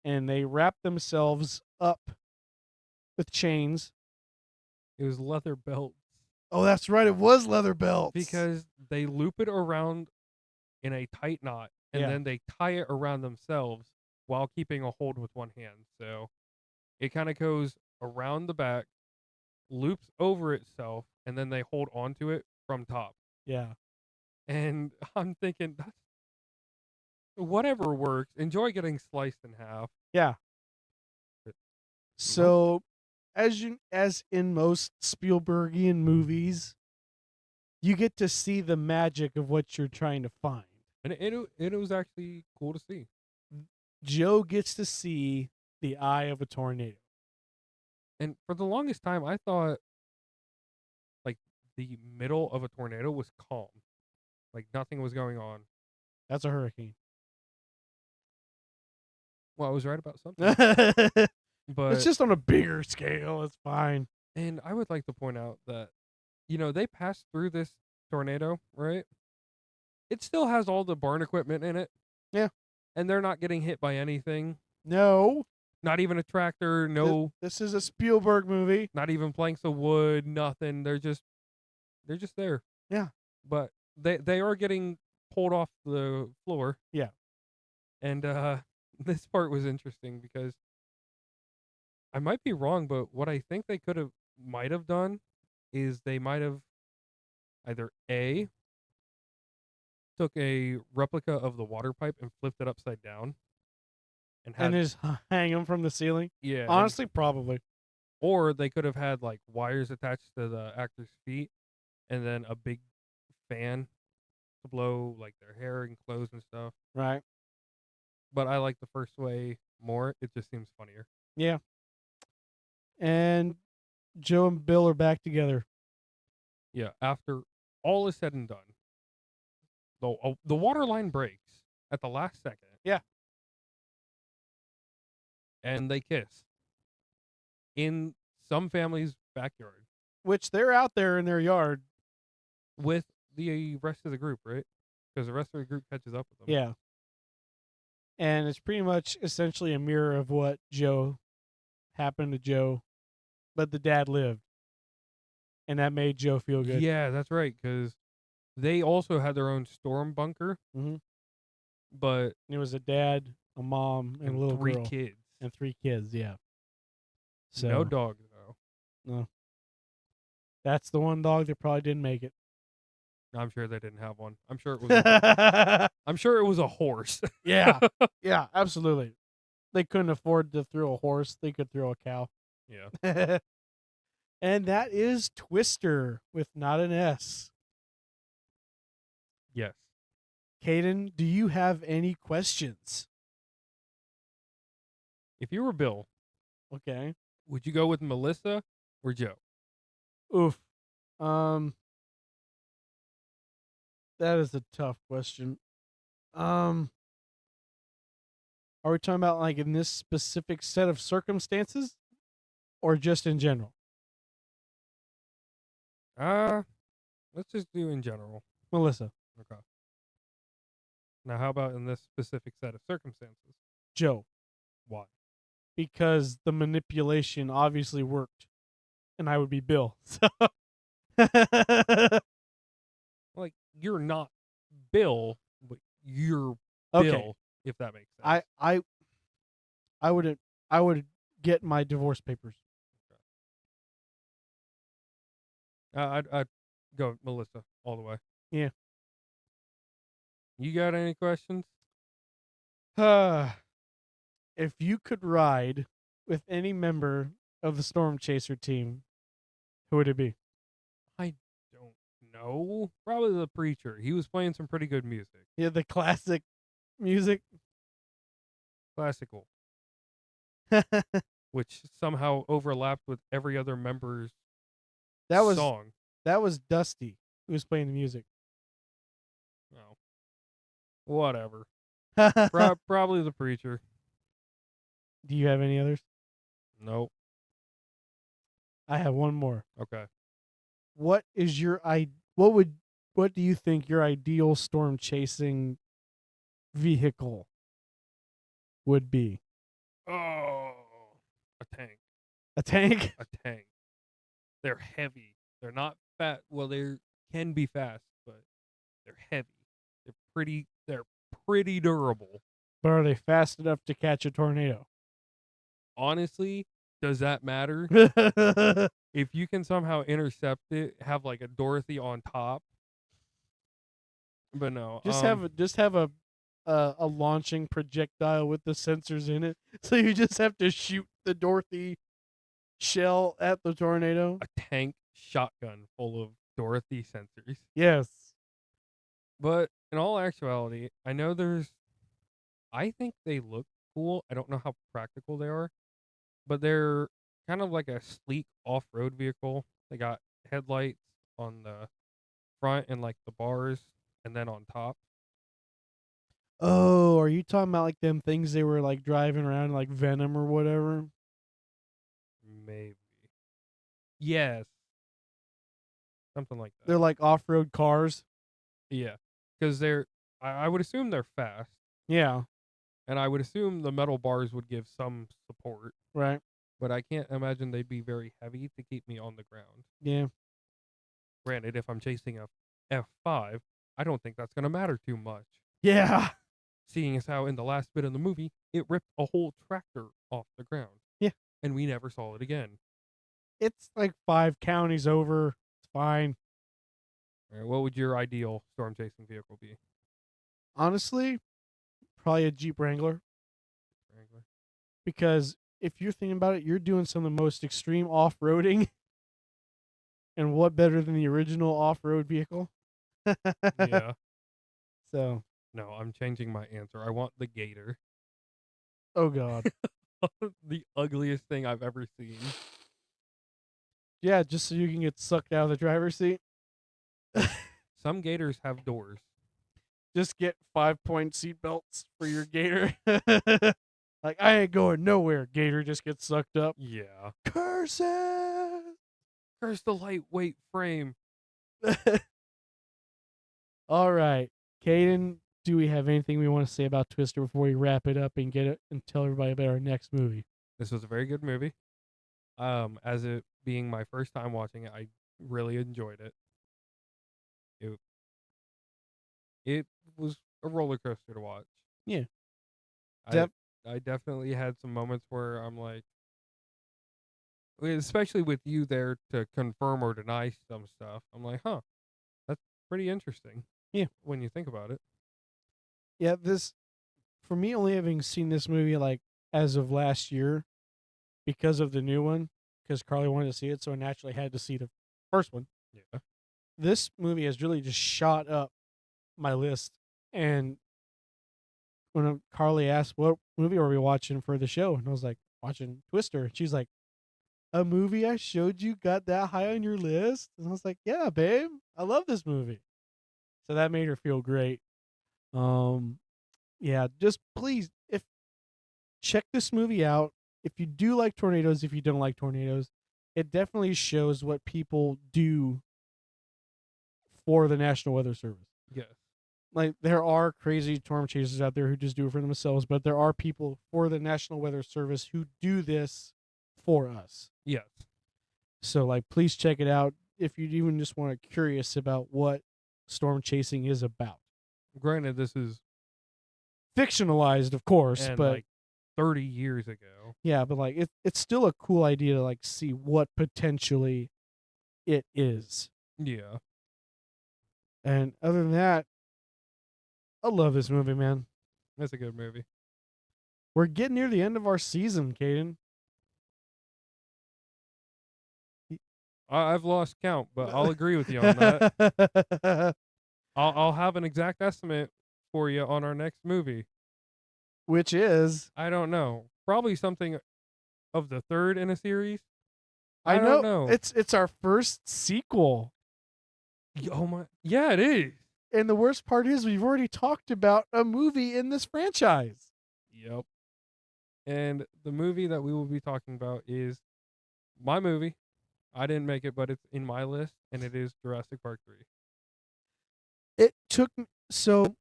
and they wrap themselves up with chains. It was leather belts. Oh, that's right. It was leather belts. Because they loop it around in a tight knot, and Yeah. then they tie it around themselves while keeping a hold with one hand. So it kind of goes around the back, loops over itself, and then they hold onto it from top. Yeah. And I'm thinking, that's whatever works. Enjoy getting sliced in half. Yeah. But- So, as in most Spielbergian movies, you get to see the magic of what you're trying to find. And it was actually cool to see. Joe gets to see the eye of a tornado. And for the longest time, I thought like the middle of a tornado was calm, like nothing was going on. That's a hurricane. Well, I was right about something, It's but just on a bigger scale. It's fine. and I would like to point out that they passed through this tornado, right? It still has all the barn equipment in it. Yeah. And they're not getting hit by anything. No. Not even a tractor, no, This is a Spielberg movie. not even planks of wood, nothing. They're just They're just there. Yeah. But they are getting pulled off the floor. Yeah. And this part was interesting because I might be wrong, but what I think they might have done is they might have either A, took a replica of the water pipe and flipped it upside down and And had just hang them from the ceiling. yeah, and Honestly, probably. or they could have had like wires attached to the actor's feet and then a big fan to blow like their hair and clothes and stuff. Right. But I like the first way more. It just seems funnier. Yeah. And Joe and Bill are back together. Yeah, after all is said and done, the water line breaks at the last second. Yeah. And they kiss in some family's backyard Which they're out there in their yard. with the rest of the group, right? Because the rest of the group catches up with them. Yeah. And it's pretty much essentially a mirror of what Joe happened to Joe, but the dad lived. And that made Joe feel good. Yeah, that's right. Because they also had their own storm bunker, Mm-hmm. but It was a dad, a mom, and a little three girl. kids. And 3 kids, yeah. So No dogs though. no. That's the one dog that probably didn't make it. I'm sure they didn't have one. I'm sure it was. I'm sure it was a horse. Yeah. Yeah, absolutely. They couldn't afford to throw a horse. They could throw a cow. Yeah. And that is Twister with not an S. Yes. Caden, do you have any questions? If you were Bill, Okay. would you go with Melissa or Joe? Oof. That is a tough question. Are we talking about like in this specific set of circumstances or just in general? Let's just do in general. Melissa, Okay. Now, how about in this specific set of circumstances? Joe, Why? because the manipulation obviously worked and I would be Bill. So Like, you're not Bill, but you're okay. Bill, if that makes sense. I would get my divorce papers. I'd go Melissa all the way. Yeah. You got any questions? If you could ride with any member of the Storm Chaser team, who would it be? I don't know. Probably the preacher. He was playing some pretty good music. Yeah, the classic music. Classical. that Which somehow overlapped with every other member's was song. that was Dusty who was playing the music. Oh. Whatever. Probably the preacher. Do you have any others? Nope. I have one more. Okay. What is your what do you think your ideal storm chasing vehicle would be? Oh. A tank. A tank? A tank. They're heavy. They're not fat. Well, they can be fast, but they're heavy. They're pretty durable. But are they fast enough to catch a tornado? Honestly, does that matter? If you can somehow intercept it, have like a Dorothy on top. But no. just have a launching projectile with the sensors in it. So you just have to shoot the Dorothy shell at the tornado. a tank shotgun full of Dorothy sensors. Yes. But in all actuality, I think they look cool. I don't know how practical they are, but they're kind of like a sleek off-road vehicle. They got headlights on the front and like the bars and then on top. Oh, are you talking about like them things they were like driving around like Venom or whatever? Maybe. Yes. Something like that. They're like off-road cars. Yeah. Cuz I would assume they're fast. Yeah. And I would assume the metal bars would give some support, Right. but I can't imagine they'd be very heavy to keep me on the ground. Yeah. Granted, if I'm chasing a F5, I don't think that's going to matter too much. Yeah. Seeing as how in the last bit of the movie, it ripped a whole tractor off the ground. Yeah. And we never saw it again. It's like 5 counties over. It's fine. All right, what would your ideal storm chasing vehicle be? Honestly, probably a Jeep Wrangler. Wrangler. Because if you're thinking about it, you're doing some of the most extreme off-roading. And what better than the original off-road vehicle? Yeah. So, No, I'm changing my answer. I want the Gator. oh god. The ugliest thing I've ever seen. Yeah, just so you can get sucked out of the driver's seat. Some Gators have doors. Just get 5-point seat belts for your Gator. Like, I ain't going nowhere. Gator just gets sucked up. Yeah. Curses! Curse the lightweight frame. All right. Caden, do we have anything we want to say about Twister before we wrap it up and get it and tell everybody about our next movie? This was a very good movie. As it being my first time watching it, I really enjoyed it. It was a roller coaster to watch. Yeah. I I definitely had some moments where I'm like, especially with you there to confirm or deny some stuff. I'm like, huh, that's pretty interesting. Yeah. When you think about it. Yeah, this, for me, only having seen this movie like as of last year because of the new one, because Carly wanted to see it, so I naturally had to see the first one. Yeah. This movie has really just shot up my list. And when Carly asked, what movie are we watching for the show? And I was like, watching Twister. And she's like, a movie I showed you got that high on your list? And I was like, yeah, babe, I love this movie. So that made her feel great. Yeah, just please, if check this movie out. If you do like tornadoes, if you don't like tornadoes, it definitely shows what people do for the National Weather Service. Yes. Like, there are crazy storm chasers out there who just do it for themselves, but there are people for the National Weather Service who do this for us. Yes. So, like, please check it out if you even just want to curious about what storm chasing is about. Granted, this is Fictionalized, of course, and but like 30 years ago. yeah, but like it's still a cool idea to like see what potentially it is. Yeah. And other than that, I love this movie, man. That's a good movie. We're getting near the end of our season, Caden. I've lost count, but I'll agree with you on that. I'll have an exact estimate for you on our next movie. Which is, I don't know. Probably something of the third in a series. I don't know. it's our first sequel. Oh my! Yeah, it is. And the worst part is we've already talked about a movie in this franchise. Yep. And the movie that we will be talking about is my movie. I didn't make it, but it's in my list, and it is Jurassic Park 3. It took, so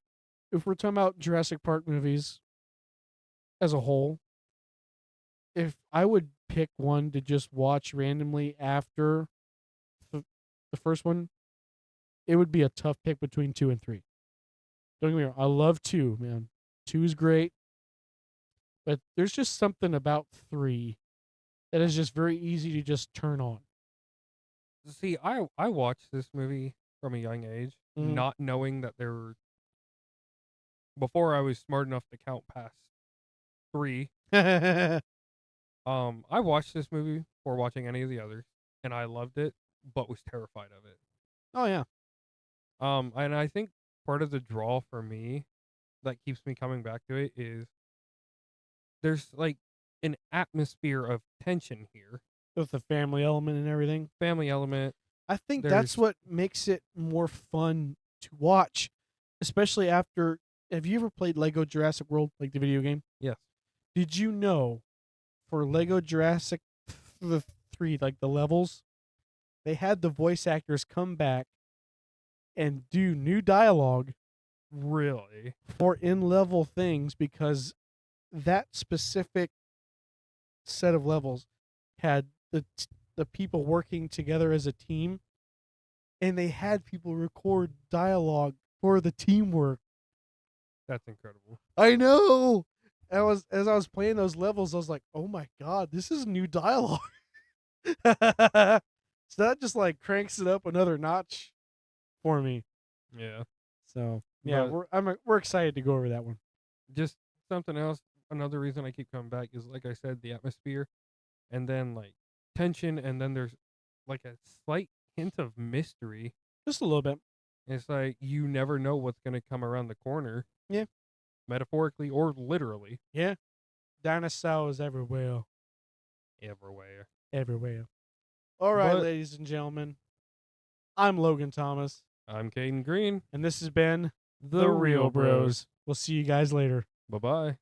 if we're talking about Jurassic Park movies as a whole, if I would pick one to just watch randomly after the first one, it would be a tough pick between 2 and 3. Don't get me wrong, I love 2, man. 2 is great. But there's just something about 3 that is just very easy to just turn on. See, I watched this movie from a young age, not knowing that there were. Before I was smart enough to count past 3. I watched this movie before watching any of the others, and I loved it, but was terrified of it. Oh yeah. And I think part of the draw for me that keeps me coming back to it is there's like an atmosphere of tension here. With the family element and everything. Family element. I think that's what makes it more fun to watch, especially after. Have you ever played Lego Jurassic World, like the video game? Yes. Did you know for Lego Jurassic the 3, like the levels, they had the voice actors come back and do new dialogue Really? for in-level things because that specific set of levels had the people working together as a team and they had people record dialogue for the teamwork. That's incredible. I know. As I was playing those levels, I was like, "Oh my god, this is new dialogue." So that just like cranks it up another notch for me. Yeah. So yeah, But we're excited to go over that one. just something else, another reason I keep coming back is, like I said, the atmosphere, and then like tension, and then there's like a slight hint of mystery. Just a little bit. It's like you never know what's gonna come around the corner, Yeah. metaphorically or literally, Yeah. Dinosaurs everywhere. everywhere. Everywhere. All right, But ladies and gentlemen. I'm Logan Thomas, I'm Caden Green. and this has been The Real Bros. We'll see you guys later. Bye bye.